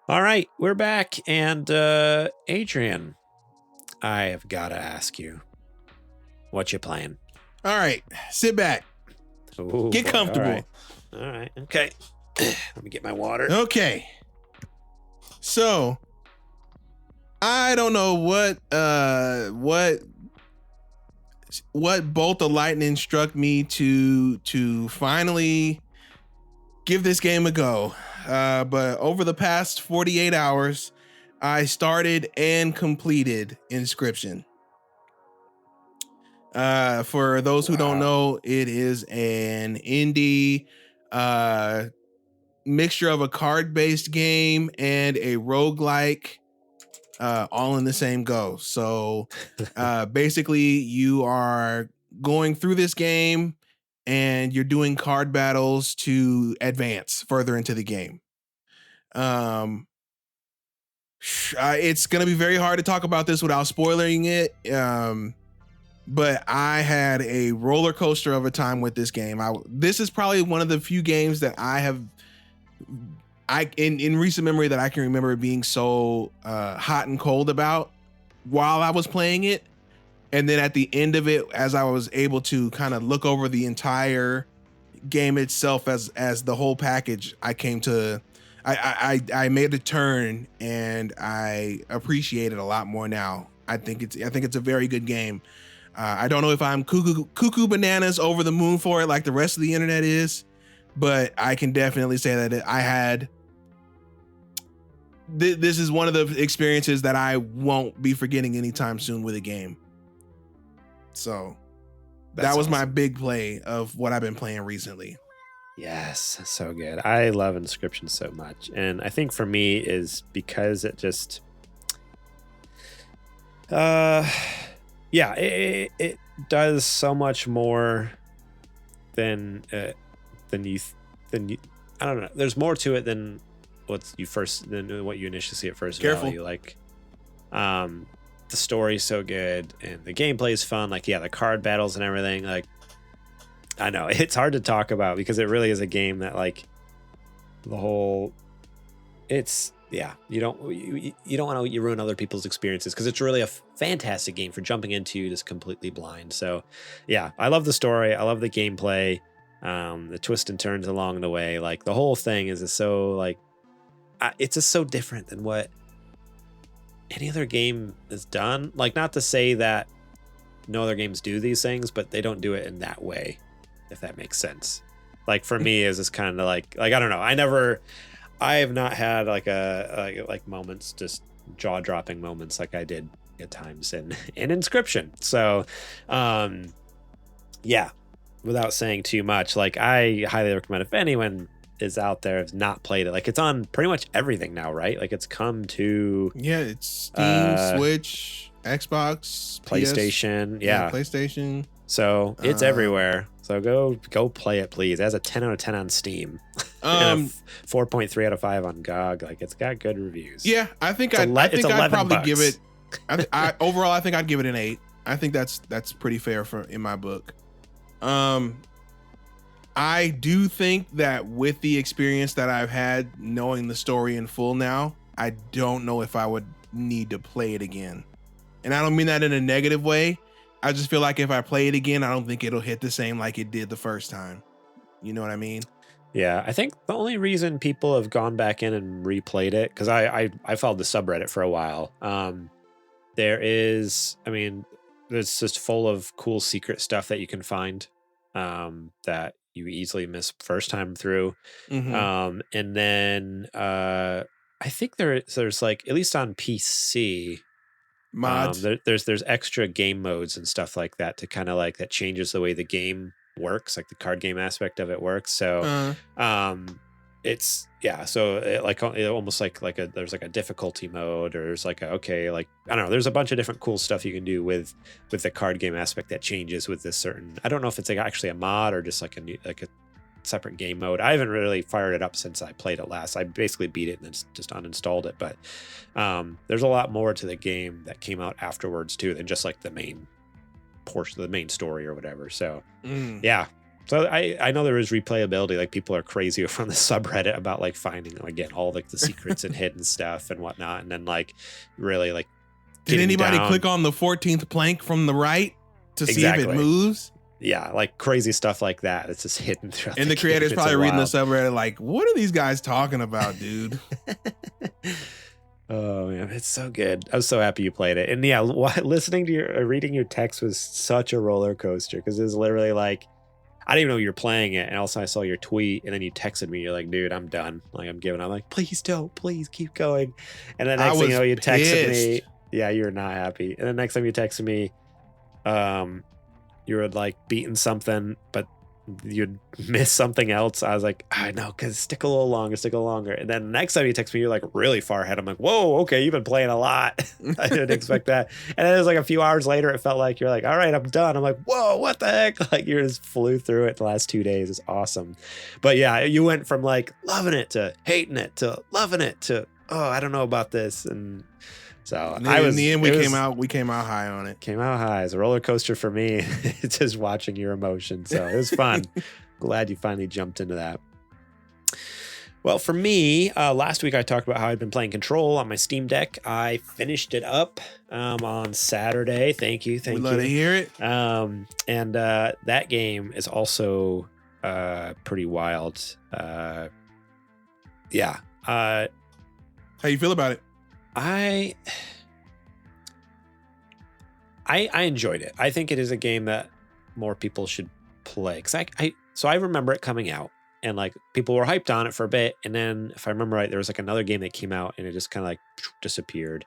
All right, we're back. And Adrian, I have got to ask you, what you playing? All right, sit back. Ooh, get comfortable. All right. Okay. Let me get my water. Okay. So, I don't know what bolt of lightning struck me to finally give this game a go. But over the past 48 hours, I started and completed Inscription. For those who don't know, it is an indie mixture of a card-based game and a roguelike, all in the same go. So basically you are going through this game and you're doing card battles to advance further into the game. It's going to be very hard to talk about this without spoiling it. But I had a roller coaster of a time with this game. This is probably one of the few games that in recent memory that I can remember being so hot and cold about while I was playing it. And then at the end of it, as I was able to kind of look over the entire game itself as the whole package, I made a turn and I appreciate it a lot more now. I think it's a very good game. I don't know if I'm cuckoo bananas over the moon for it like the rest of the internet is, but I can definitely say that this is one of the experiences that I won't be forgetting anytime soon with a game. So that was awesome. My big play of what I've been playing recently. Yes, so good. I love Inscription so much. And I think for me is because it just it does so much more than you I don't know. There's more to it than what you initially see at first value. Like the story's so good and the gameplay is fun. Like, yeah, the card battles and everything. Like, I know it's hard to talk about because it really is a game that like you don't want to ruin other people's experiences because it's really a fantastic game for jumping into just completely blind. So yeah, I love the story. I love the gameplay, the twists and turns along the way. Like the whole thing is just so like, it's just so different than what any other game is done. Like, not to say that no other games do these things, but they don't do it in that way, if that makes sense. Like for me, is this kind of like I don't know. I have not had like moments, just jaw-dropping moments like I did at times in Inscription. So, yeah, without saying too much, like I highly recommend if anyone is out there has not played it. Like it's on pretty much everything now, right? Like it's come to it's Steam, Switch, Xbox, PlayStation, PlayStation. So it's everywhere. So go play it, please. It has a 10 out of 10 on Steam. And a 4.3 out of 5 on GOG. Like it's got good reviews. Yeah, I think I'd probably give it. Overall, I think I'd give it an 8. I think that's pretty fair in my book. I do think that with the experience that I've had knowing the story in full now, I don't know if I would need to play it again. And I don't mean that in a negative way. I just feel like if I play it again, I don't think it'll hit the same like it did the first time. You know what I mean? Yeah, I think the only reason people have gone back in and replayed it, because I followed the subreddit for a while. There's just full of cool secret stuff that you can find that you easily miss first time through. Mm-hmm. And then I think there's like, at least on PC, Mods. there's extra game modes and stuff like that to kind of like that changes the way the game works, like the card game aspect of it works. So it's so it almost like there's like a difficulty mode, or there's like I don't know, there's a bunch of different cool stuff you can do with the card game aspect that changes with this certain, I don't know if it's like actually a mod or just like a separate game mode. I haven't really fired it up since I played it last. I basically beat it and then just uninstalled it, but there's a lot more to the game that came out afterwards too than just like the main portion of the main story or whatever. So yeah, so I know there is replayability. Like people are crazy from the subreddit about like finding again all like the secrets and hidden stuff and whatnot, and then like really like did anybody click on the 14th plank from the right to see if it moves? Yeah, like crazy stuff like that. It's just hidden throughout. And the creator's probably reading the subreddit like, what are these guys talking about, dude? Oh man, it's so good. I was so happy you played it. And yeah, listening to reading your text was such a roller coaster, because it was literally like, I didn't even know you were playing it, and also I saw your tweet, and then you texted me. You're like, dude, I'm done. Like, I'm giving up. I'm like, please don't, please keep going. And then next thing you know, you texted me. Yeah, you were not happy. And then next time you texted me, you were like beating something, but you'd miss something else. I was like, I know, because stick a little longer. And then next time you text me, you're like really far ahead. I'm like, whoa, okay, you've been playing a lot. I didn't expect that. And then it was like a few hours later, it felt like you're like, all right, I'm done. I'm like, whoa, what the heck? Like you just flew through it the last 2 days. It's awesome. But yeah, you went from like loving it to hating it to loving it to, oh, I don't know about this. And so in the end, we came out high on it. Came out high. It's a roller coaster for me. It's just watching your emotions. So it was fun. Glad you finally jumped into that. Well, for me, last week I talked about how I'd been playing Control on my Steam Deck. I finished it up on Saturday. Thank you. We love to hear it. And that game is also pretty wild. Yeah. How you feel about it? I enjoyed it. I think it is a game that more people should play. So I remember it coming out, and like people were hyped on it for a bit, and then if I remember right, there was like another game that came out, and it just kind of like disappeared.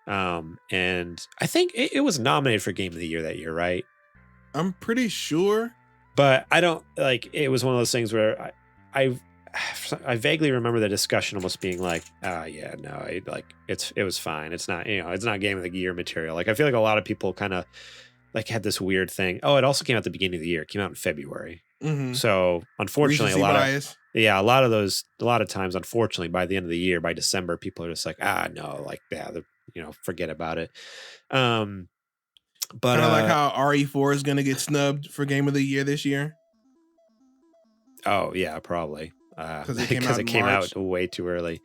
And I think it was nominated for Game of the Year that year, right? I'm pretty sure, but I don't like. It was one of those things where I vaguely remember the discussion almost being like, it was fine. It's not, it's not Game of the Year material. Like I feel like a lot of people kind of like had this weird thing. Oh, it also came out at the beginning of the year. It came out in February. Mm-hmm. So unfortunately, a lot of times, unfortunately, by the end of the year, by December, people are just like, forget about it. But kind of like how RE4 is going to get snubbed for Game of the Year this year. Oh yeah, probably. Because it came out way too early.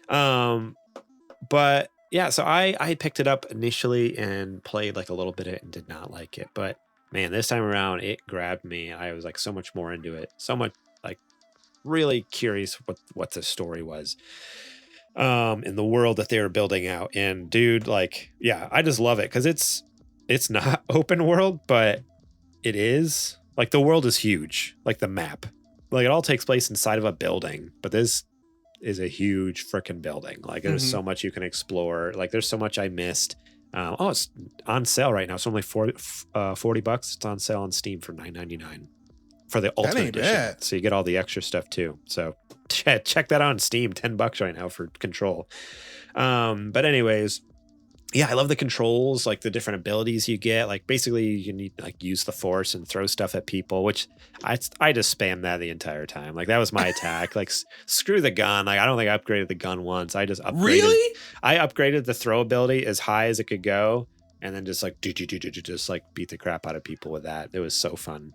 But yeah, so I picked it up initially and played like a little bit of it and did not like it. But man, this time around it grabbed me. I was like so much more into it. So much like really curious what the story was in the world that they were building out. And dude, like, yeah, I just love it because it's not open world, but it is. Like the world is huge, like the map. Like it all takes place inside of a building, but this is a huge freaking building. Like there's so much you can explore. Like there's so much I missed. It's on sale right now. It's only $40. It's on sale on Steam for $9.99 for the Ultimate Edition. Bad. So you get all the extra stuff too. So check that out on Steam. $10 right now for Control. But anyways, yeah, I love the controls, like the different abilities you get. Like basically you need to like use the force and throw stuff at people, which I just spammed that the entire time. Like that was my attack. Like screw the gun. Like I don't think I upgraded the gun once. I just upgraded. Really? I upgraded the throw ability as high as it could go. and then just like just like beat the crap out of people with that. It was so fun,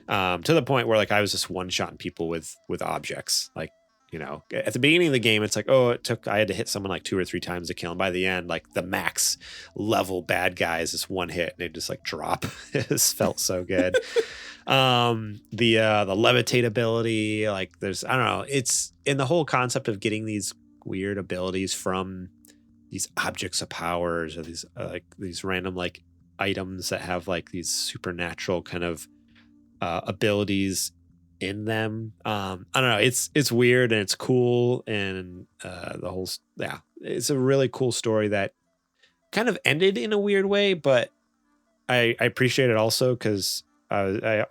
to the point where like I was just one-shotting people with objects. Like, you know, at the beginning of the game, it's like, oh, I had to hit someone like 2 or 3 times to kill, and by the end, like the max level bad guy is just one hit and they just like drop. It just felt so good. The levitate ability, like there's, I don't know, it's in the whole concept of getting these weird abilities from these objects of powers, or these like these random like items that have like these supernatural kind of abilities in them. I don't know, it's weird and it's cool, and the whole it's a really cool story that kind of ended in a weird way, but I appreciate it also because it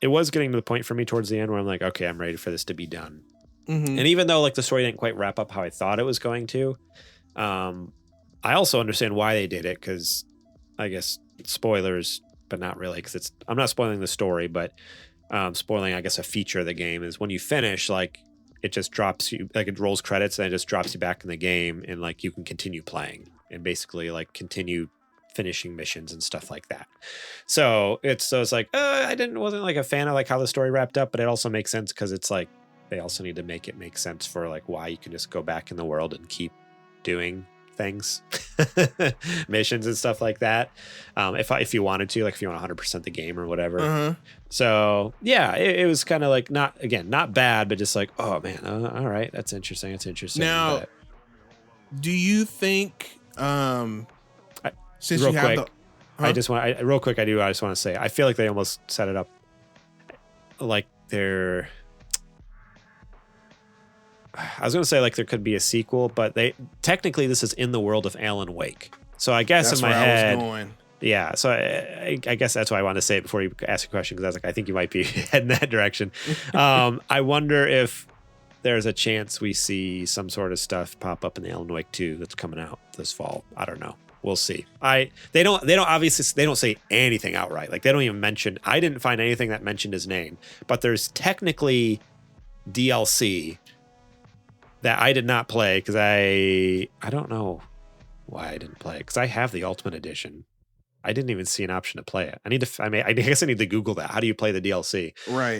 was getting to the point for me towards the end where I'm like, okay, I'm ready for this to be done. Mm-hmm. And even though like the story didn't quite wrap up how I thought it was going to, I also understand why they did it, because I guess spoilers, but not really, because I'm not spoiling the story, but spoiling, I guess, a feature of the game is when you finish, like it just drops you, like it rolls credits and it just drops you back in the game, and like you can continue playing and basically like continue finishing missions and stuff like that. So it's like wasn't like a fan of like how the story wrapped up, but it also makes sense because it's like they also need to make it make sense for like why you can just go back in the world and keep doing things, missions and stuff like that. If you wanted to, like if you want 100% the game or whatever. Uh-huh. So yeah, it was kind of like not bad, but just like, oh man, all right, that's interesting. It's interesting. Now, do you think since real you have quick, the, I just want to say, I feel like they almost set it up like they're, I was going to say like there could be a sequel, but technically this is in the world of Alan Wake. So I guess that's in my where head, I was going. Yeah, so I guess that's why I wanted to say it before you ask a question, because I was like, I think you might be heading that direction. I wonder if there's a chance we see some sort of stuff pop up in the Alan Wake 2 that's coming out this fall. I don't know. We'll see. They don't say anything outright. Like they don't even mention. I didn't find anything that mentioned his name, but there's technically DLC that I did not play because I don't know why I didn't play it, because I have the Ultimate Edition. I didn't even see an option to play it. I guess I need to Google that. How do you play the DLC? Right.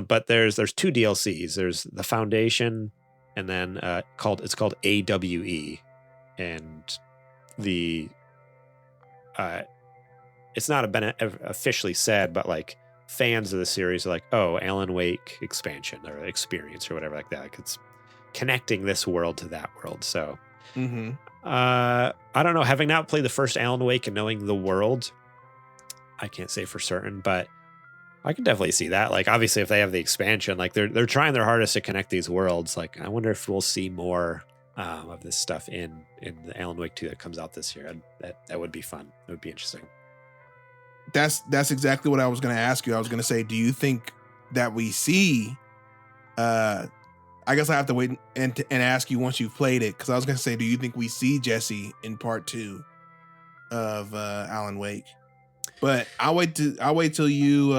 But there's 2 DLCs. There's the Foundation, and then it's called AWE, and the it's not been officially said, but like fans of the series are like, oh, Alan Wake expansion or experience or whatever like that. Like it's connecting this world to that world. So I don't know. Having not played the first Alan Wake and knowing the world, I can't say for certain, but I can definitely see that. Like obviously if they have the expansion, like they're trying their hardest to connect these worlds. Like I wonder if we'll see more of this stuff in the Alan Wake 2 that comes out this year. That would be fun. It would be interesting. That's exactly what I was going to ask you. I was going to say, do you think that we see I guess I have to wait and ask you once you've played it, because I was going to say, do you think we see Jesse in part 2 of Alan Wake? But I'll wait till you.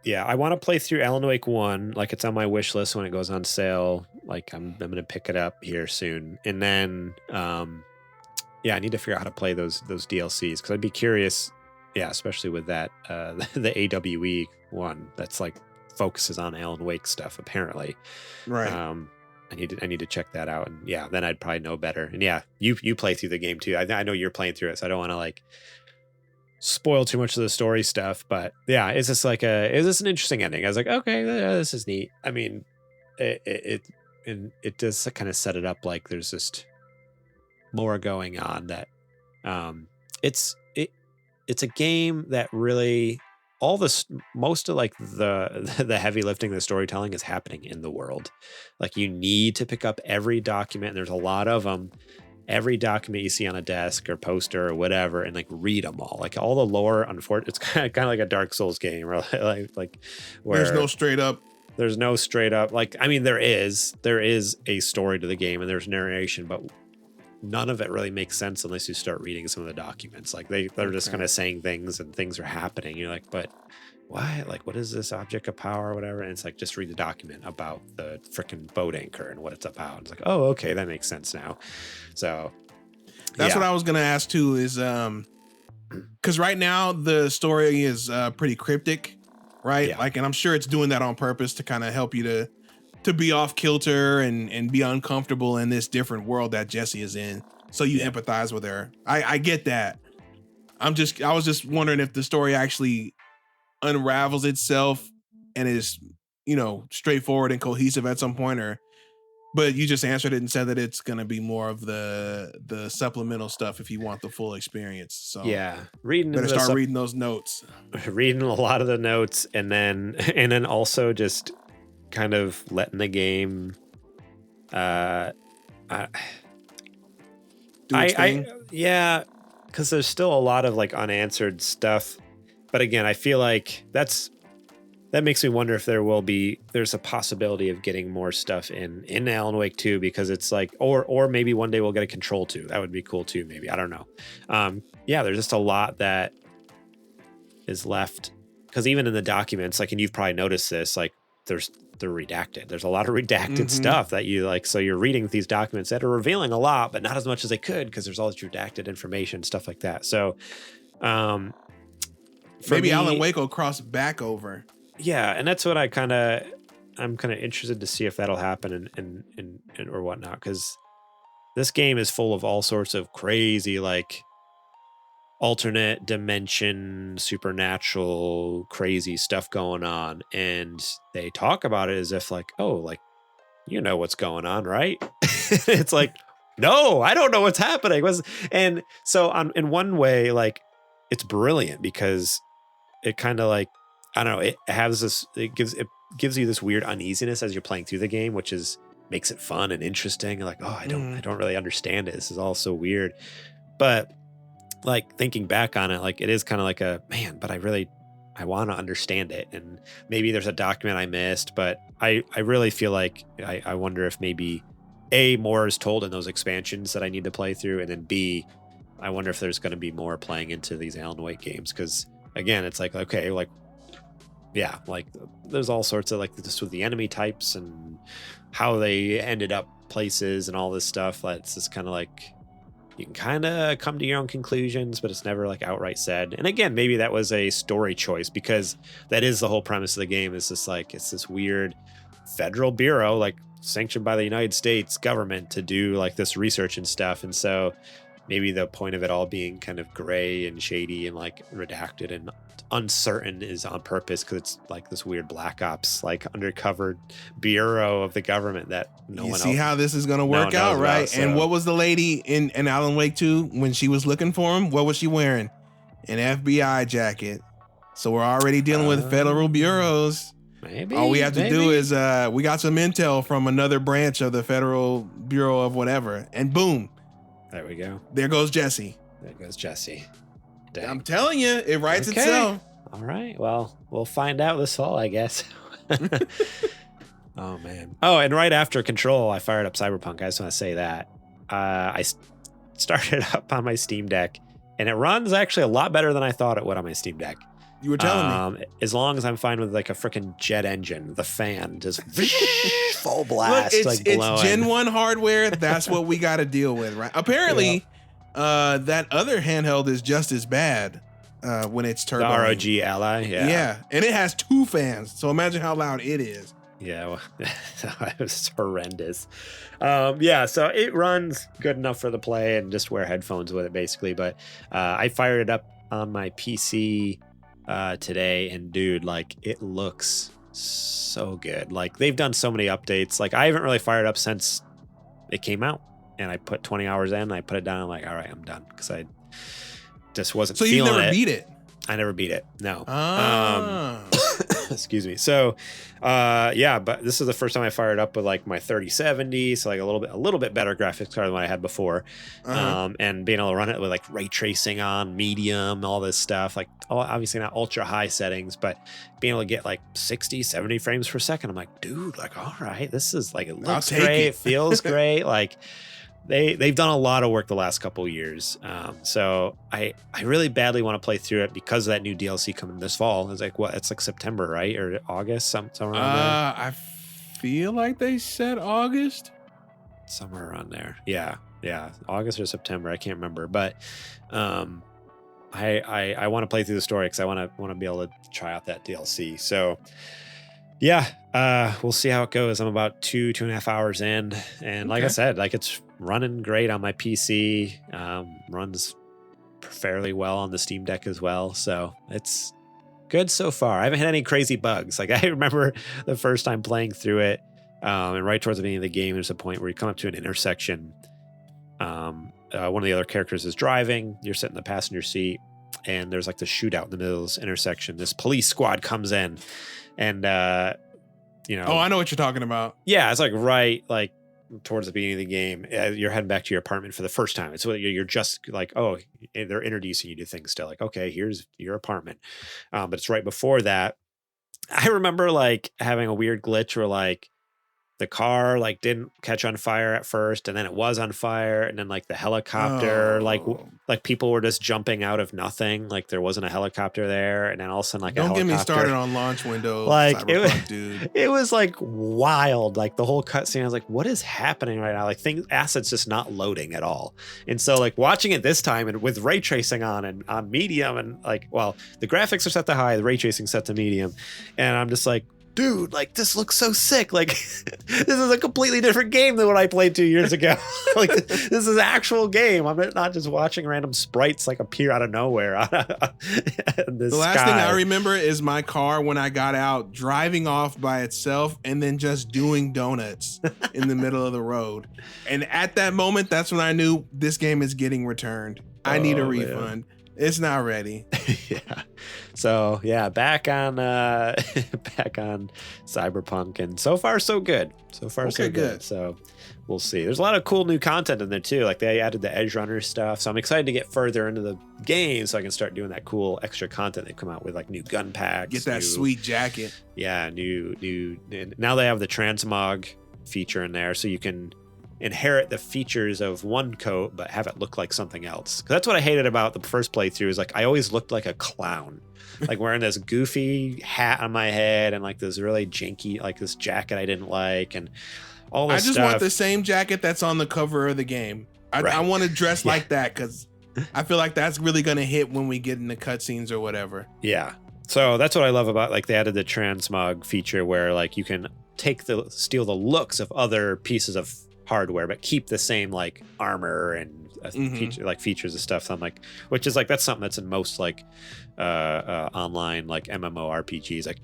Yeah, I want to play through Alan Wake 1. Like it's on my wish list when it goes on sale. Like I'm going to pick it up here soon, and then I need to figure out how to play those DLCs, because I'd be curious. Yeah, especially with that the AWE one that's like focuses on Alan Wake stuff apparently. Right. I need to check that out, and yeah, then I'd probably know better. And yeah, you play through the game too. I know you're playing through it, so I don't want to like spoil too much of the story stuff. But yeah, it's just like is this an interesting ending? I was like, okay, this is neat. I mean, it does kind of set it up like there's just more going on. That it's a game that really most of like the heavy lifting, the storytelling is happening in the world. Like you need to pick up every document, and there's a lot of them, every document you see on a desk or poster or whatever, and like read them all. Like all the lore, unfortunately, it's kind of like a Dark Souls game, or like where there's no straight up. Like, I mean, there is a story to the game and there's narration, but none of it really makes sense unless you start reading some of the documents. Like they're just kind of saying things and things are happening. You're like, but why? Like, what is this object of power or whatever? And it's like, just read the document about the freaking boat anchor and what it's about. It's like, oh, okay, that makes sense now. So That's what I was gonna ask too. Is because right now the story is pretty cryptic, right? Yeah. Like, and I'm sure it's doing that on purpose to kind of help you to be off kilter and be uncomfortable in this different world that Jessie is in. So you empathize with her. I get that. I was just wondering if the story actually unravels itself and is, straightforward and cohesive at some point, but you just answered it and said that it's going to be more of the supplemental stuff if you want the full experience. So better start reading those notes. Reading a lot of the notes, and then also just kind of letting the game do its thing. Because there's still a lot of like unanswered stuff. But again, I feel like that makes me wonder if there's a possibility of getting more stuff in Alan Wake 2, because it's like, or maybe one day we'll get a Control 2. That would be cool too, maybe. I don't know. There's just a lot that is left, because even in the documents, like, and you've probably noticed this, like they're redacted. There's a lot of redacted stuff that you like, so you're reading these documents that are revealing a lot, but not as much as they could, because there's all this redacted information, stuff like that. So maybe Alan Wake will cross back over. Yeah, and that's what I'm kind of interested to see if that'll happen and or whatnot, because this game is full of all sorts of crazy, like, alternate dimension, supernatural, crazy stuff going on, and they talk about it as if like, oh, like, you know what's going on, right? It's like, no, I don't know what's happening. And so in one way, like, it's brilliant because it kind of like, I don't know, it gives you this weird uneasiness as you're playing through the game, which makes it fun and interesting. Like, oh, I don't really understand it. This is all so weird. But like, thinking back on it, like, it is kind of like but I want to understand it. And maybe there's a document I missed, but I really feel like I wonder if maybe A, more is told in those expansions that I need to play through, and then B, I wonder if there's going to be more playing into these Alan Wake games. Because again, it's like, okay, like, yeah, like, there's all sorts of, like, just with the enemy types and how they ended up places and all this stuff. It's just kind of like, you can kind of come to your own conclusions, but it's never like outright said. And again, maybe that was a story choice, because that is the whole premise of the game. Is just like, it's this weird federal bureau, like, sanctioned by the United States government to do like this research and stuff. And so maybe the point of it all being kind of gray and shady and like redacted and uncertain is on purpose, because it's like this weird black ops, like, undercover bureau of the government that you see how this is going to work out, right? So. And what was the lady in Alan Wake 2 when she was looking for him? What was she wearing? An FBI jacket. So we're already dealing with federal bureaus. Maybe all we have to do is we got some intel from another branch of the Federal Bureau of whatever, and boom, there we go. There goes Jessie. Dang. I'm telling you, it writes itself. All right. Well, we'll find out this fall, I guess. Oh, man. Oh, and right after Control, I fired up Cyberpunk. I just want to say that. I started up on my Steam Deck, and it runs actually a lot better than I thought it would on my Steam Deck. You were telling me. As long as I'm fine with like a freaking jet engine, the fan just full blast. Look, like blowing. It's Gen 1 hardware. That's what we got to deal with, right? Apparently, that other handheld is just as bad when it's turbo. The ROG Ally, yeah. And it has 2 fans, so imagine how loud it is. Yeah, well, it was horrendous. So it runs good enough for the play, and just wear headphones with it, basically. But I fired it up on my PC today, and dude, like, it looks so good. Like, they've done so many updates. Like, I haven't really fired up since it came out, and I put 20 hours in, and I put it down. I'm like, all right, I'm done, because I just wasn't feeling it. So you never beat it? I never beat it. No. Excuse me. So, but this is the first time I fired up with like my 3070, so like a little bit better graphics card than what I had before, and being able to run it with like ray tracing on medium, all this stuff. Like, obviously not ultra high settings, but being able to get like 60, 70 frames per second. I'm like, dude, like, all right, this is like, it looks great, it feels great, like. They've done a lot of work the last couple of years. So I really badly want to play through it because of that new DLC coming this fall. It's like, what? It's like September, right? Or August, somewhere around there. I feel like they said August. Somewhere around there. Yeah. Yeah, August or September, I can't remember, but I want to play through the story because I want to be able to try out that DLC. So yeah, we'll see how it goes. I'm about 2.5 hours in, and like I said, like it's running great on my PC. Runs fairly well on the Steam Deck as well, so it's good so far. I haven't had any crazy bugs. Like I remember the first time playing through it, and right towards the beginning of the game, there's a point where you come up to an intersection. One of the other characters is driving. You're sitting in the passenger seat, and there's like the shootout in the middle of this intersection. This police squad comes in, and you know. Oh, I know what you're talking about. Yeah, it's like right like towards the beginning of the game. You're heading back to your apartment for the first time. It's you're just like, oh, they're introducing you to things still. Like, okay, here's your apartment, but it's right before that. I remember like having a weird glitch where like the car like didn't catch on fire at first, and then it was on fire, and then like the helicopter, like people were just jumping out of nothing, like there wasn't a helicopter there, and then all of a sudden like don't get me started on launch windows, like dude. It was like wild, like the whole cutscene. I was like, what is happening right now? Like assets just not loading at all. And so like watching it this time and with ray tracing on and on medium, and like, well, the graphics are set to high, the ray tracing set to medium, and I'm just like, dude, like this looks so sick. Like this is a completely different game than what I played 2 years ago. Like this is an actual game. I'm not just watching random sprites like appear out of nowhere. The last thing I remember is my car when I got out driving off by itself and then just doing donuts in the middle of the road. And at that moment, that's when I knew this game is getting returned. I need a refund. Man. It's not ready. Yeah. So yeah, back on Cyberpunk, and so far so good. So good. So we'll see. There's a lot of cool new content in there too. Like they added the Edge Runner stuff. So I'm excited to get further into the game so I can start doing that cool extra content they come out with, like new gun packs. Get that sweet jacket. Yeah, new. Now they have the transmog feature in there, so you can inherit the features of one coat but have it look like something else. 'Cause that's what I hated about the first playthrough, is like I always looked like a clown, like wearing this goofy hat on my head and like this really janky, like this jacket I didn't like, and all this stuff. I just want the same jacket that's on the cover of the game. I want to dress like that because I feel like that's really gonna hit when we get into cutscenes or whatever. Yeah, so that's what I love about, like they added the transmog feature where like you can steal the looks of other pieces of hardware but keep the same like armor and features and stuff. So I'm like, which is like, that's something that's in most like online like MMORPGs, like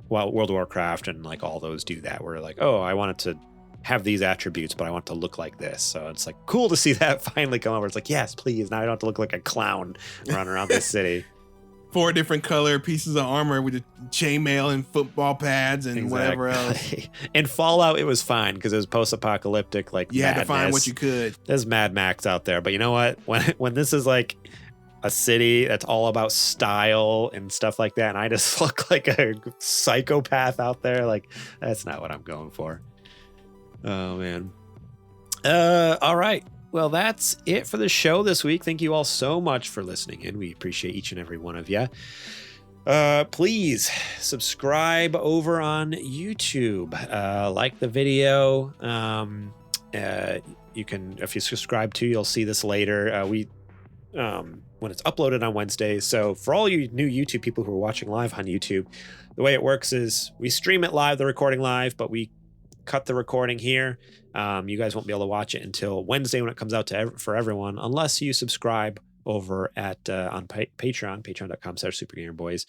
World of Warcraft and like all those do that, where like, oh, I wanted to have these attributes but I want to look like this. So it's like cool to see that finally come over. It's like, yes, please, now I don't have to look like a clown running around this city. 4 different color pieces of armor with the chainmail and football pads and whatever else. In Fallout, it was fine because it was post-apocalyptic. Like you had to find what you could. There's Mad Max out there, but you know what? When this is like a city that's all about style and stuff like that, and I just look like a psychopath out there, like that's not what I'm going for. Oh man. All right. Well, that's it for the show this week. Thank you all so much for listening, and we appreciate each and every one of you. Please subscribe over on YouTube. Like the video. You can, if you subscribe to, you'll see this later. When it's uploaded on Wednesdays. So for all you new YouTube people who are watching live on YouTube, the way it works is we stream it live, the recording live, but we cut the recording here. You guys won't be able to watch it until Wednesday when it comes out for everyone, unless you subscribe over at on Patreon, patreon.com/supergamerboys.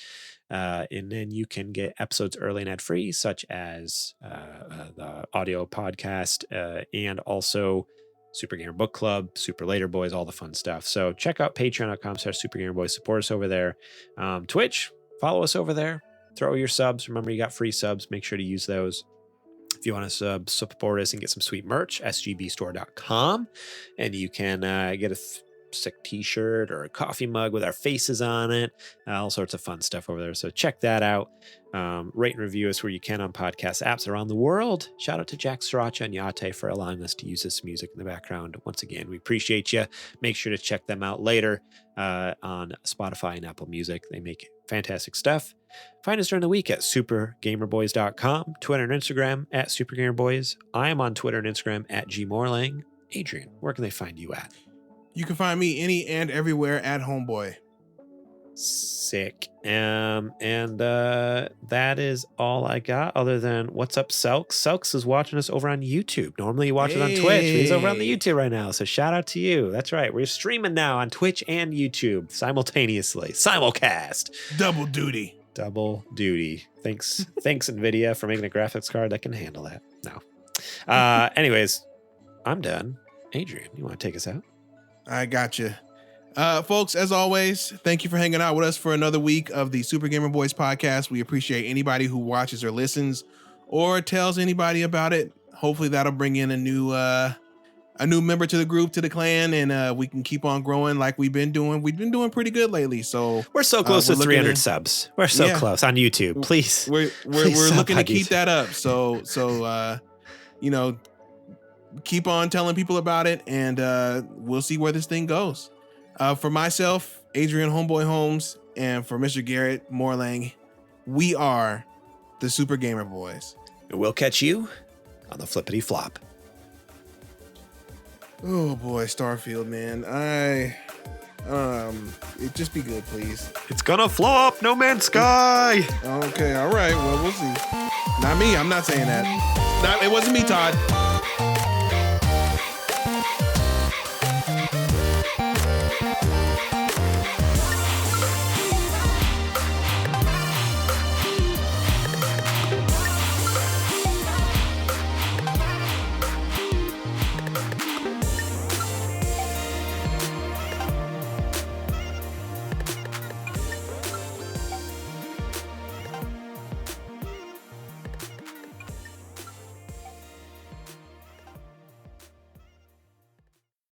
And then you can get episodes early and ad-free, such as the audio podcast and also Super Gamer Book Club, Super Later Boys, all the fun stuff. So check out patreon.com/supergamerboys. Support us over there. Twitch, follow us over there. Throw your subs. Remember, you got free subs. Make sure to use those. If you want to support us and get some sweet merch, sgbstore.com. And you can get a sick t-shirt or a coffee mug with our faces on it. All sorts of fun stuff over there. So check that out. Rate and review us where you can on podcast apps around the world. Shout out to Jack Sriracha and Yate for allowing us to use this music in the background. Once again, we appreciate you. Make sure to check them out later on Spotify and Apple Music. They make fantastic stuff. Find us during the week at supergamerboys.com, Twitter and Instagram at supergamerboys. I am on Twitter and Instagram at gmorlang. Adrian, where can they find you at? You can find me any and everywhere at Homeboy. Sick. And that is all I got other than what's up, Selks? Selks is watching us over on YouTube. Normally you watch it on Twitch, but he's over on the YouTube right now. So shout out to you. That's right. We're streaming now on Twitch and YouTube simultaneously. Simulcast. Double duty. Thanks, NVIDIA, for making a graphics card that can handle that. No. Anyways, I'm done. Adrian, you want to take us out? I got you. Folks, as always, thank you for hanging out with us for another week of the Super Gamer Boys podcast. We appreciate anybody who watches or listens or tells anybody about it. Hopefully that'll bring in a new member to the group, to the clan, and we can keep on growing like we've been doing. We've been doing pretty good lately. So we're so close to 300 subs. We're so close on YouTube. Please. We're looking to keep that up. So keep on telling people about it, and we'll see where this thing goes. For myself, Adrian Homeboy Holmes, and for Mr. Garrett Morlang, we are the Super Gamer Boys. And we'll catch you on the flippity flop. Oh boy, Starfield, man. It just be good, please. It's gonna flop, No Man's Sky. Okay, all right. Well, we'll see. Not me. I'm not saying that. It wasn't me, Todd.